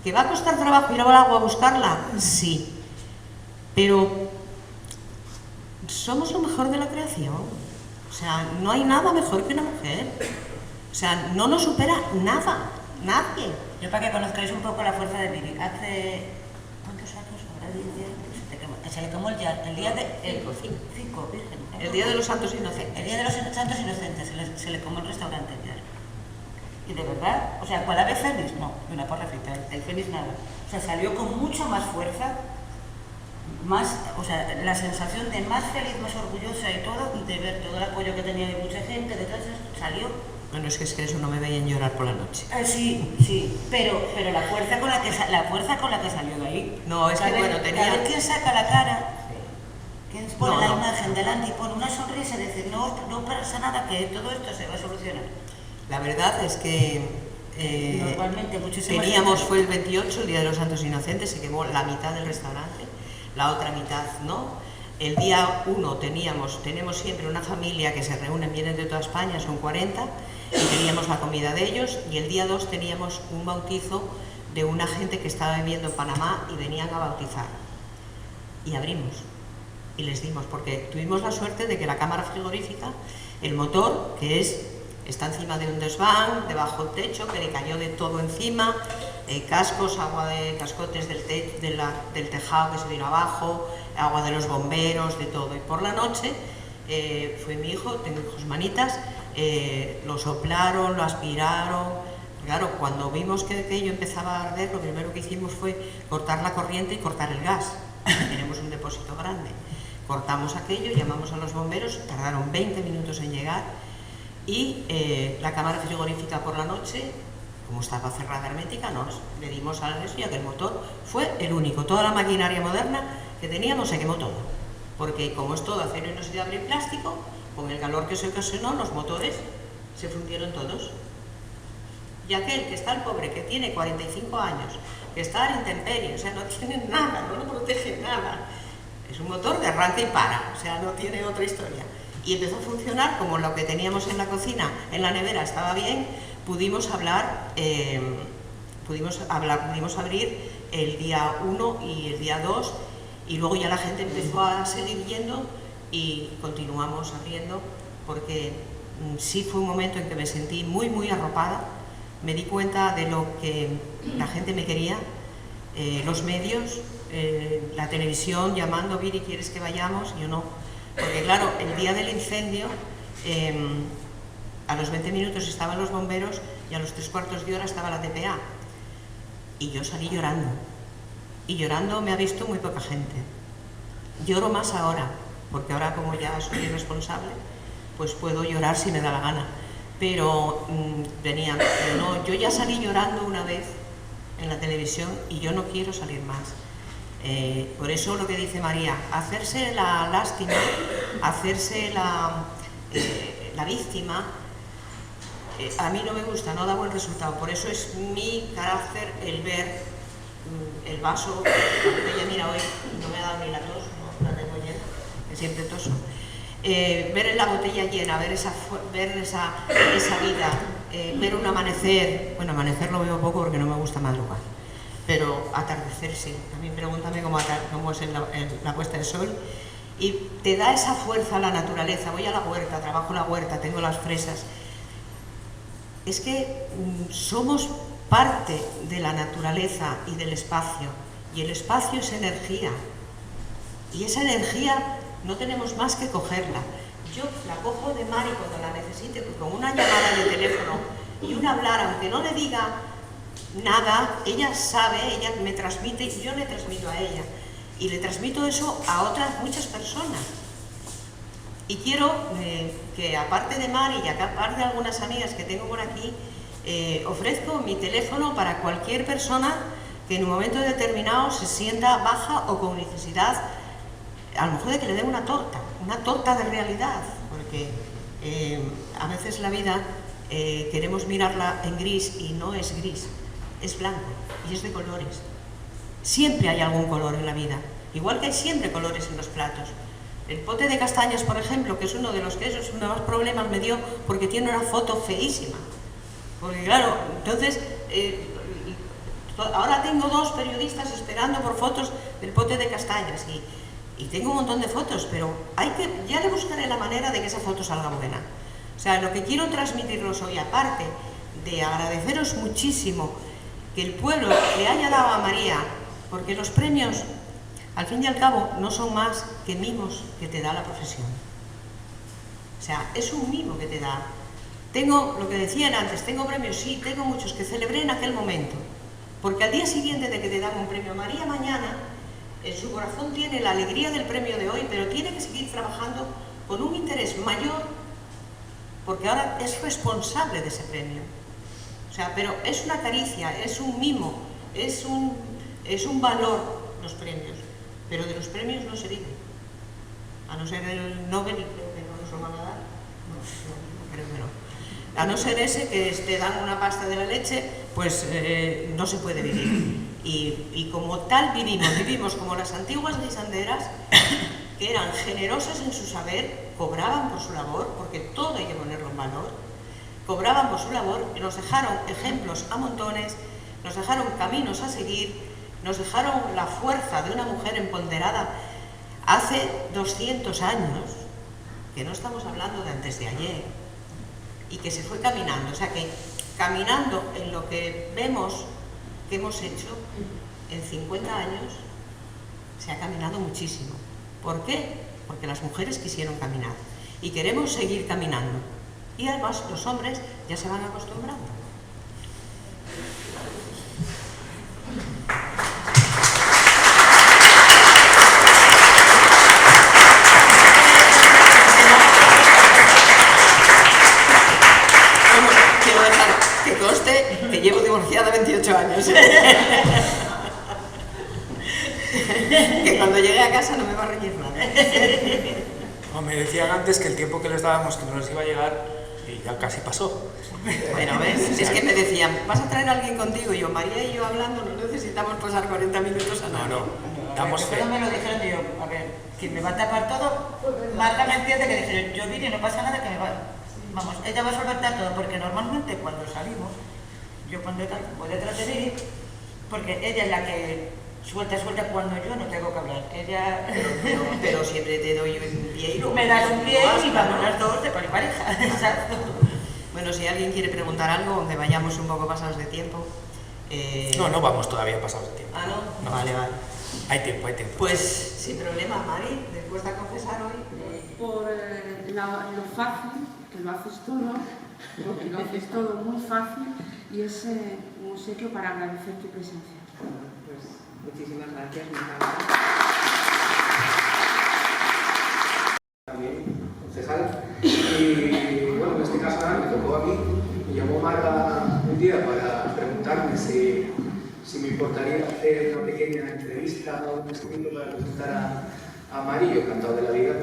¿Que va a costar trabajo ir al agua a buscarla? Sí. Pero somos lo mejor de la creación. O sea, no hay nada mejor que una mujer. O sea, no nos supera nada, nadie. Yo para que conozcáis un poco la fuerza de Viri, hace... ¿cuántos años? Ahora 10 días, se le quemó el día de... Cinco, virgen. El día de los Santos Inocentes. El día de los Santos Inocentes se le quemó el restaurante ya. Y de verdad, o sea, ¿cuál ave Fénix? No, de una porra frita, el Fénix nada. O sea, salió con mucho más fuerza, más, o sea, la sensación de más feliz, más orgullosa y todo, de ver todo el apoyo que tenía de mucha gente, de todo eso, salió. Bueno, es que eso no me veían llorar por la noche. Sí, pero la fuerza con la que salió de ahí. No, es que bueno, tenía... A ver quién saca la cara, quién pone la No. imagen delante y pone una sonrisa y dice, no pasa nada, que todo esto se va a solucionar. La verdad es que Normalmente muchísima teníamos, gente... fue el 28, el día de los Santos Inocentes, se quemó la mitad del restaurante, la otra mitad no. El día 1 tenemos siempre una familia que se reúne, vienen de toda España, son 40, y teníamos la comida de ellos, y el día 2 teníamos un bautizo de una gente que estaba viviendo en Panamá y venían a bautizar. Y abrimos, y les dimos, porque tuvimos la suerte de que la cámara frigorífica, el motor, que está encima de un desván, debajo del techo, que le cayó de todo encima, cascos, agua de cascotes del tejado que se vino abajo, agua de los bomberos, de todo. Y por la noche fue mi hijo, tengo hijos manitas, lo soplaron, lo aspiraron. Claro, cuando vimos que aquello empezaba a arder, lo primero que hicimos fue cortar la corriente y cortar el gas. Tenemos un depósito grande. Cortamos aquello, llamamos a los bomberos, tardaron 20 minutos en llegar. Y la cámara frigorífica por la noche, como estaba cerrada hermética, le dimos al resto, ya que el motor fue el único. Toda la maquinaria moderna que teníamos se quemó todo, porque como es todo acero inoxidable y plástico, con el calor que se ocasionó, los motores se fundieron todos. Y aquel que está el pobre, que tiene 45 años, que está a la intemperie, o sea, no tiene nada, no lo protege nada. Es un motor de arranque y para, o sea, no tiene otra historia. Y empezó a funcionar, como lo que teníamos en la cocina, en la nevera estaba bien, pudimos abrir el día 1 y el día 2, y luego ya la gente empezó a seguir yendo y continuamos abriendo, porque sí fue un momento en que me sentí muy, muy arropada, me di cuenta de lo que la gente me quería, los medios, la televisión llamando, Viri, ¿quieres que vayamos? Yo no. Porque claro, el día del incendio, a los 20 minutos estaban los bomberos y a los 3/4 de hora estaba la TPA. Y yo salí llorando. Y llorando me ha visto muy poca gente. Lloro más ahora, porque ahora como ya soy responsable, pues puedo llorar si me da la gana. Pero yo ya salí llorando una vez en la televisión y yo no quiero salir más. Por eso lo que dice María, hacerse la lástima, hacerse la víctima, a mí no me gusta, no da buen resultado. Por eso es mi carácter el ver el vaso, la botella, mira, hoy no me ha dado ni la tos, no la tengo llena, que siempre toso. Ver la botella llena, ver esa vida, ver un amanecer, bueno, amanecer lo veo poco porque no me gusta madrugar. Pero atardecer sí, también pregúntame cómo es en la puesta de sol, y te da esa fuerza a la naturaleza. Voy a la huerta, trabajo la huerta, tengo las fresas. Es que somos parte de la naturaleza y del espacio, y el espacio es energía, y esa energía no tenemos más que cogerla. Yo la cojo de Mari cuando la necesite, porque con una llamada de teléfono y un hablar, aunque no le diga nada, ella sabe, ella me transmite y yo le transmito a ella, y le transmito eso a otras muchas personas. Y quiero que aparte de Mari y aparte de algunas amigas que tengo por aquí, ofrezco mi teléfono para cualquier persona que en un momento determinado se sienta baja o con necesidad, a lo mejor de que le den una torta de realidad, porque a veces la vida queremos mirarla en gris y no es gris. Es blanco y es de colores. Siempre hay algún color en la vida, igual que hay siempre colores en los platos. El pote de castañas, por ejemplo, que es uno de los quesos que más problemas me dio porque tiene una foto feísima. Porque claro, entonces, ahora tengo 2 periodistas esperando por fotos del pote de castañas y tengo un montón de fotos, pero ya le buscaré la manera de que esa foto salga buena. O sea, lo que quiero transmitiros hoy, aparte de agradeceros muchísimo que el pueblo le haya dado a María, porque los premios, al fin y al cabo, no son más que mimos que te da la profesión. O sea, es un mimo que te da. Tengo, lo que decían antes, tengo premios, sí, tengo muchos que celebré en aquel momento, porque al día siguiente de que te dan un premio, María mañana, en su corazón tiene la alegría del premio de hoy, pero tiene que seguir trabajando con un interés mayor, porque ahora es responsable de ese premio. O sea, pero es una caricia, es un mimo, es un valor los premios, pero de los premios no se vive. A no ser el Nobel, y creo que no nos lo van a dar, no creo que no. A no ser ese que te dan una pasta de la leche, pues no se puede vivir. Y como tal vivimos como las antiguas guisanderas, que eran generosas en su saber, cobraban por su labor, porque todo hay que ponerlo en valor, cobraban por su labor y nos dejaron ejemplos a montones, nos dejaron caminos a seguir, nos dejaron la fuerza de una mujer empoderada hace 200 años, que no estamos hablando de antes de ayer, y que se fue caminando. O sea que caminando en lo que vemos que hemos hecho en 50 años, se ha caminado muchísimo. ¿Por qué? Porque las mujeres quisieron caminar y queremos seguir caminando. Y además los hombres ya se van acostumbrando. Quiero dejar que conste que llevo divorciada 28 años. Que cuando llegue a casa no me va a reñir nada. No, me decían antes que el tiempo que les dábamos que no les iba a llegar y ya casi pasó. Bueno, ¿ves? Es que me decían, ¿vas a traer a alguien contigo? Y yo, María y yo hablando, no necesitamos pasar 40 minutos a nada. No, damos fe. Pero me lo dijeron yo, a ver, quien me va a tapar todo, Marta me entiende que dijeron, yo vine, no pasa nada, que me va... Vamos, ella va a solventar todo, porque normalmente cuando salimos, yo cuando voy detrás de Viri, porque ella es la que suelta cuando yo no tengo que hablar. Ella... Pero siempre te doy un pie y luego... Me das un pie y vamos las dos de pareja. Exacto. Bueno, si alguien quiere preguntar algo, aunque vayamos un poco pasados de tiempo... No vamos todavía pasados de tiempo. ¿Ah, no? No. Vale. Hay tiempo. Pues sin problema, Mari, después de confesar hoy... Por lo fácil, que lo haces todo, porque lo haces todo muy fácil y es un obsequio para agradecer tu presencia. Pues muchísimas gracias, mi padre. También, concejal. Y bueno, en este caso ahora me tocó a mí. Me llamó Marta un día para preguntarme si me importaría hacer una pequeña entrevista o un escrito para presentar a Mari. Yo encantado de la vida.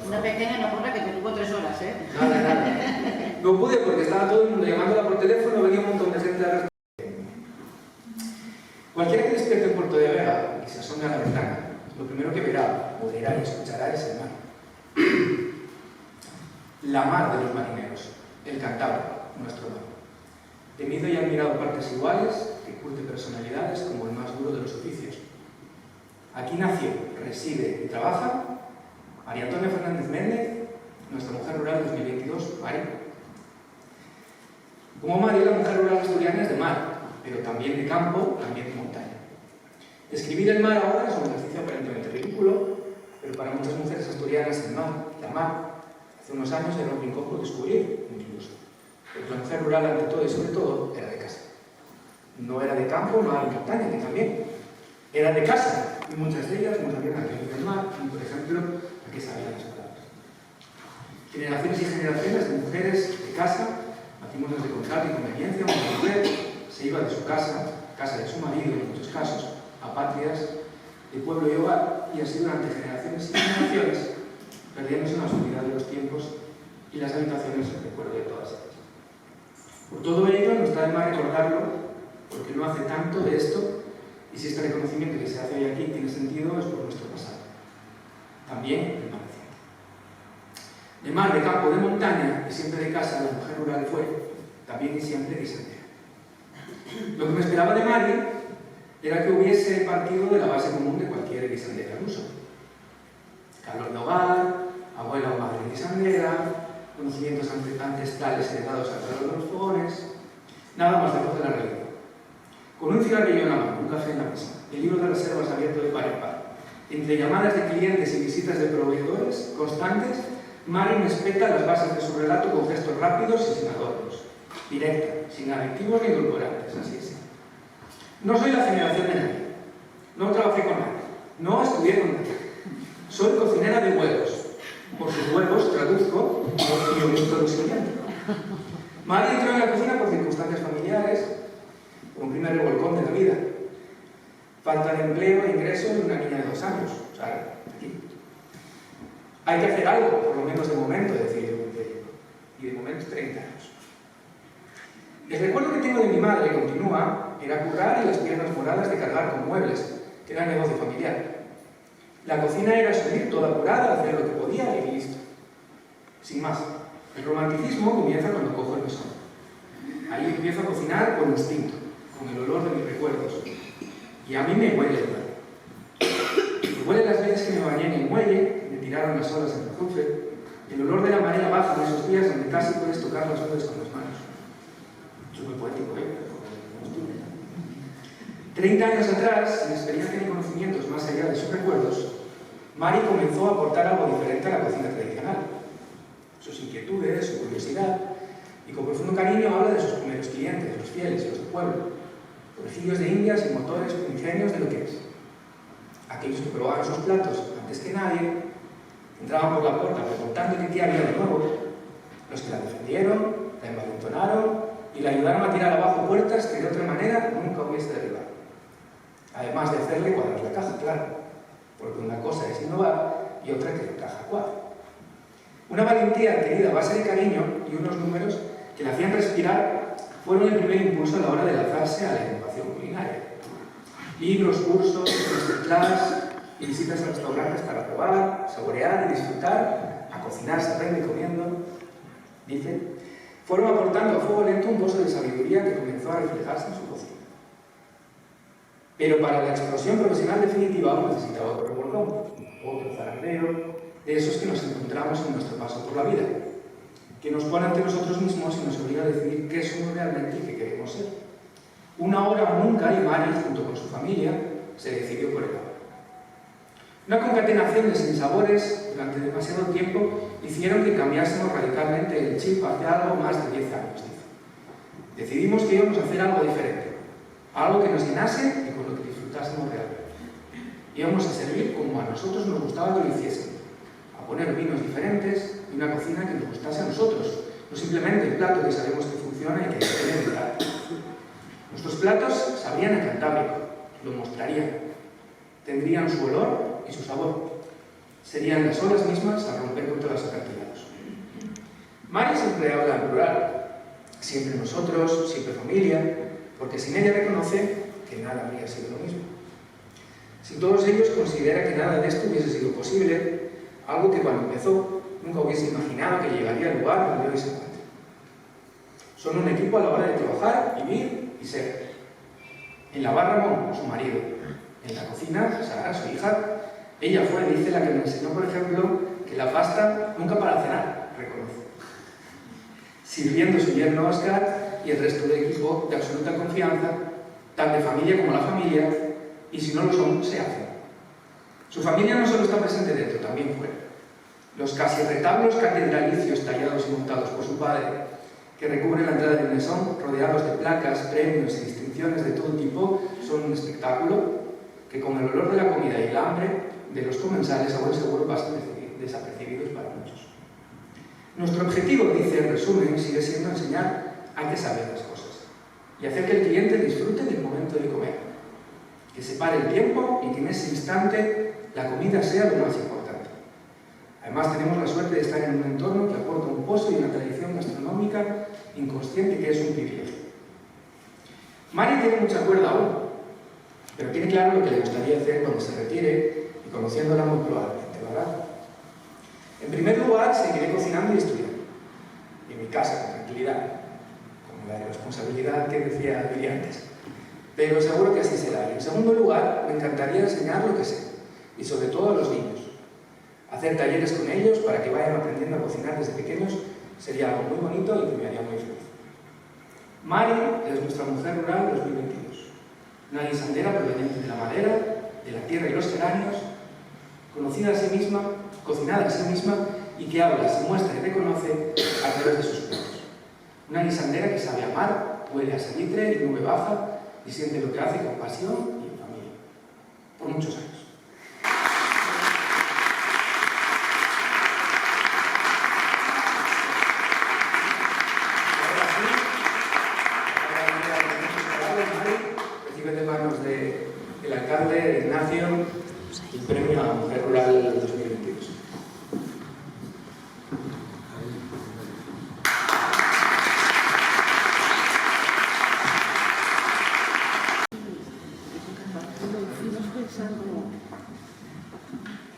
Una pequeña no corre que te tuvo 3 horas, ¿eh? Nada. No pude porque estaba todo el mundo llamándola por teléfono, venía un montón de gente a responder. Cualquiera que despierte en Puerto de Vega y se asome a la ventana, lo primero que verá, olerá y escuchará es el mar. La mar de los marineros, el Cantábrico, nuestro mar. Temido y admirado partes iguales, que curte personalidades como el más duro de los oficios. Aquí nació, reside y trabaja María Antonia Fernández Méndez, nuestra mujer rural 2022, Mari. Como Mari, la mujer rural asturiana es de mar, pero también de campo, también de montaña. Describir el mar ahora es un ejercicio aparentemente ridículo, pero para muchas mujeres asturianas el mar, la mar, hace unos años era un rincón por descubrir, incluso. Porque la mujer rural, ante todo y sobre todo, era de casa. No era de campo, no era de montaña, que también. Era de casa, y muchas de ellas no sabían a qué venía el mar, y por ejemplo, a qué sabían las palabras. Generaciones y generaciones de mujeres de casa, matrimonios de contrato y conveniencia, una mujer se iba de su casa de su marido en muchos casos, a patrias de pueblo y hogar, y así durante generaciones y generaciones, perdiéndose en la oscuridad de los tiempos y las habitaciones en recuerdo de todas ellas. Por todo ello, no está de más recordarlo, porque no hace tanto de esto Y si este reconocimiento que se hace hoy aquí tiene sentido, es por nuestro pasado. También el más reciente. De mar, de campo, de montaña y siempre de casa, la mujer rural fue, también y siempre, guisandera. Lo que me esperaba de Mari era que hubiese partido de la base común de cualquier guisandera al uso. Calor de hogar, abuela o madre guisandera, conocimientos ancestrales heredados a través de los fogones, nada más lejos de la realidad. Con un cigarrillo en la mano, un café en la mesa, el libro de reservas abierto de par en par, entre llamadas de clientes y visitas de proveedores constantes, Mari me espeta las bases de su relato con gestos rápidos y sin adornos, directa, sin aditivos ni edulcorantes, así es. No soy la generación de nadie, no trabajé con nadie, no estudié con nadie. Soy cocinera de huevos. Por sus huevos traduzco y omito lo siguiente. Mari entró en la cocina por circunstancias familiares, por un primer revolcón de la vida. Falta de empleo e ingreso de una niña de 2 años. O sea, aquí. Hay que hacer algo, por lo menos de momento, decidió Montello. Y de momento 30 años. El recuerdo que tengo de mi madre, continúa, era currar y las piernas moradas de cargar con muebles, que era negocio familiar. La cocina era subir toda apurada, hacer lo que podía y listo. Sin más. El romanticismo comienza cuando cojo el mesón. Ahí empiezo a cocinar por instinto, con el olor de mis recuerdos. Y a mí me huele el mar. Me huele las veces que me bañé en el muelle, me tiraron las olas en el azufre, el olor de la marea baja en esos días donde casi puedes tocar las nubes con las manos. Yo muy poético, ¿eh? 30 años atrás, sin experiencia ni conocimientos más allá de sus recuerdos, Mari comenzó a aportar algo diferente a la cocina tradicional. Sus inquietudes, su curiosidad, y con profundo cariño habla de sus primeros clientes, los fieles, los del pueblo, conejillos de indias y motores ingenios de lo que es. Aquellos que probaban sus platos antes que nadie, entraban por la puerta preguntando qué había de nuevo, los que la defendieron, la envalentonaron y la ayudaron a tirar abajo puertas que de otra manera nunca hubiese derribado. Además de hacerle cuadrar la caja, claro, porque una cosa es innovar y otra que la caja cuadra. Una valentía adquirida a base de cariño y unos números que la hacían respirar fueron el primer impulso a la hora de lanzarse a la innovación culinaria. Libros, cursos, masterclass y visitas a restaurantes para probar, saborear y disfrutar, a cocinar, se aprende comiendo, dice, fueron aportando a fuego lento un pozo de sabiduría que comenzó a reflejarse en su cocina. Pero para la explosión profesional definitiva aún necesitaba otro revolcón, otro zarandeo, de esos que nos encontramos en nuestro paso por la vida, que nos pone ante nosotros mismos y nos obliga a decidir qué somos realmente y qué queremos ser. Una hora o nunca, y Mari, junto con su familia, se decidió por el agua. Una concatenación de sinsabores durante demasiado tiempo hicieron que cambiásemos radicalmente el chip hace algo más de 10 años, dice. Decidimos que íbamos a hacer algo diferente, algo que nos llenase y con lo que disfrutásemos realmente. Íbamos a servir como a nosotros nos gustaba que lo hiciesen, a poner vinos diferentes y una cocina que nos gustase a nosotros, no simplemente el plato que sabemos que funciona y que tiene que dar. Nuestros platos sabrían a Cantábrico, lo mostrarían, tendrían su olor y su sabor, serían las olas mismas a romper contra los acantilados. Mari siempre habla en plural, siempre nosotros, siempre familia, porque sin ella reconoce que nada habría sido lo mismo. Sin todos ellos considera que nada de esto hubiese sido posible, algo que cuando empezó nunca hubiese imaginado que llegaría al lugar donde hoy se encuentra. Son un equipo a la hora de trabajar, vivir y ser. En la barra, Ramón, su marido. En la cocina, Sara, su hija. Ella fue, dice, la que me enseñó, por ejemplo, que la pasta nunca para cenar, reconoce. Sirviendo su yerno Oscar y el resto del equipo de absoluta confianza, tan de familia como la familia, y si no lo son, se hacen. Su familia no solo está presente dentro, también fuera. Los casi retablos catedralicios tallados y montados por su padre, que recubren la entrada del mesón, rodeados de placas, premios y distinciones de todo tipo, son un espectáculo que con el olor de la comida y el hambre de los comensales a buen seguro pasan desapercibidos para muchos. Nuestro objetivo, dice en resumen, sigue siendo enseñar a qué saber las cosas y hacer que el cliente disfrute del momento de comer, que se pare el tiempo y que en ese instante la comida sea lo más importante. Además, tenemos la suerte de estar en un entorno que aporta un pozo y una tradición gastronómica inconsciente que es un privilegio. Mari tiene mucha cuerda aún, pero tiene claro lo que le gustaría hacer cuando se retire y conociéndola muy probablemente, ¿verdad? En primer lugar, seguiré cocinando y estudiando. Y en mi casa, con tranquilidad, con la irresponsabilidad que decía Billy antes. Pero seguro que así será. Y en segundo lugar, me encantaría enseñar lo que sé, y sobre todo a los niños. Hacer talleres con ellos para que vayan aprendiendo a cocinar desde pequeños sería algo muy bonito y que me haría muy feliz. Mari es nuestra mujer rural 2022. Una guisandera proveniente de la madera, de la tierra y los geranios, conocida a sí misma, cocinada a sí misma y que habla, se muestra y reconoce a través de sus platos. Una guisandera que sabe amar, huele a salitre y nube baja y siente lo que hace con pasión y en familia. Por muchos años. Recibe de manos del alcalde Ignacio el premio a Mujer Rural 2022.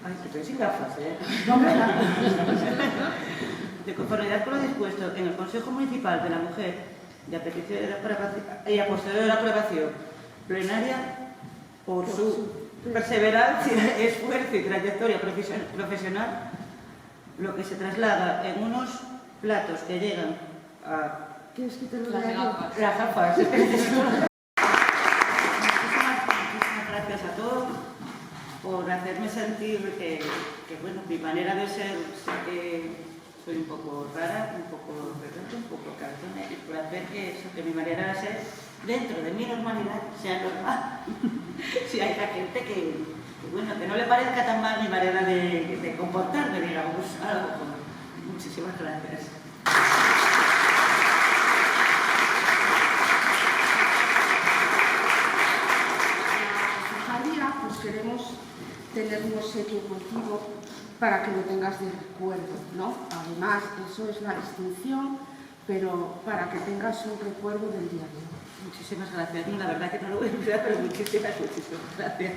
Ay, que estoy sin gafas, ¿eh? De conformidad con lo dispuesto en el Consejo Municipal de la Mujer y a petición de la y a posterior de la aprobación plenaria, por su perseverancia, esfuerzo y trayectoria profesional, lo que se traslada en unos platos que llegan a... ¿Quieres quitarlo de ahí? Las gafas. Muchísimas gracias a todos por hacerme sentir que, bueno, mi manera de ser, sé que soy un poco rara, un poco rebelde, un poco cartona, y por hacer que mi manera de ser, dentro de mi normalidad, sea normal. Si hay gente que, bueno, que no le parezca tan mal mi manera de comportarme, digamos, algo. Muchísimas gracias. Pues queremos tener un obsequio contigo para que lo tengas de recuerdo, ¿no? Además, eso es la distinción, pero para que tengas un recuerdo del día de hoy. Muchísimas gracias. La verdad que no lo voy a olvidar, pero muchísimas gracias.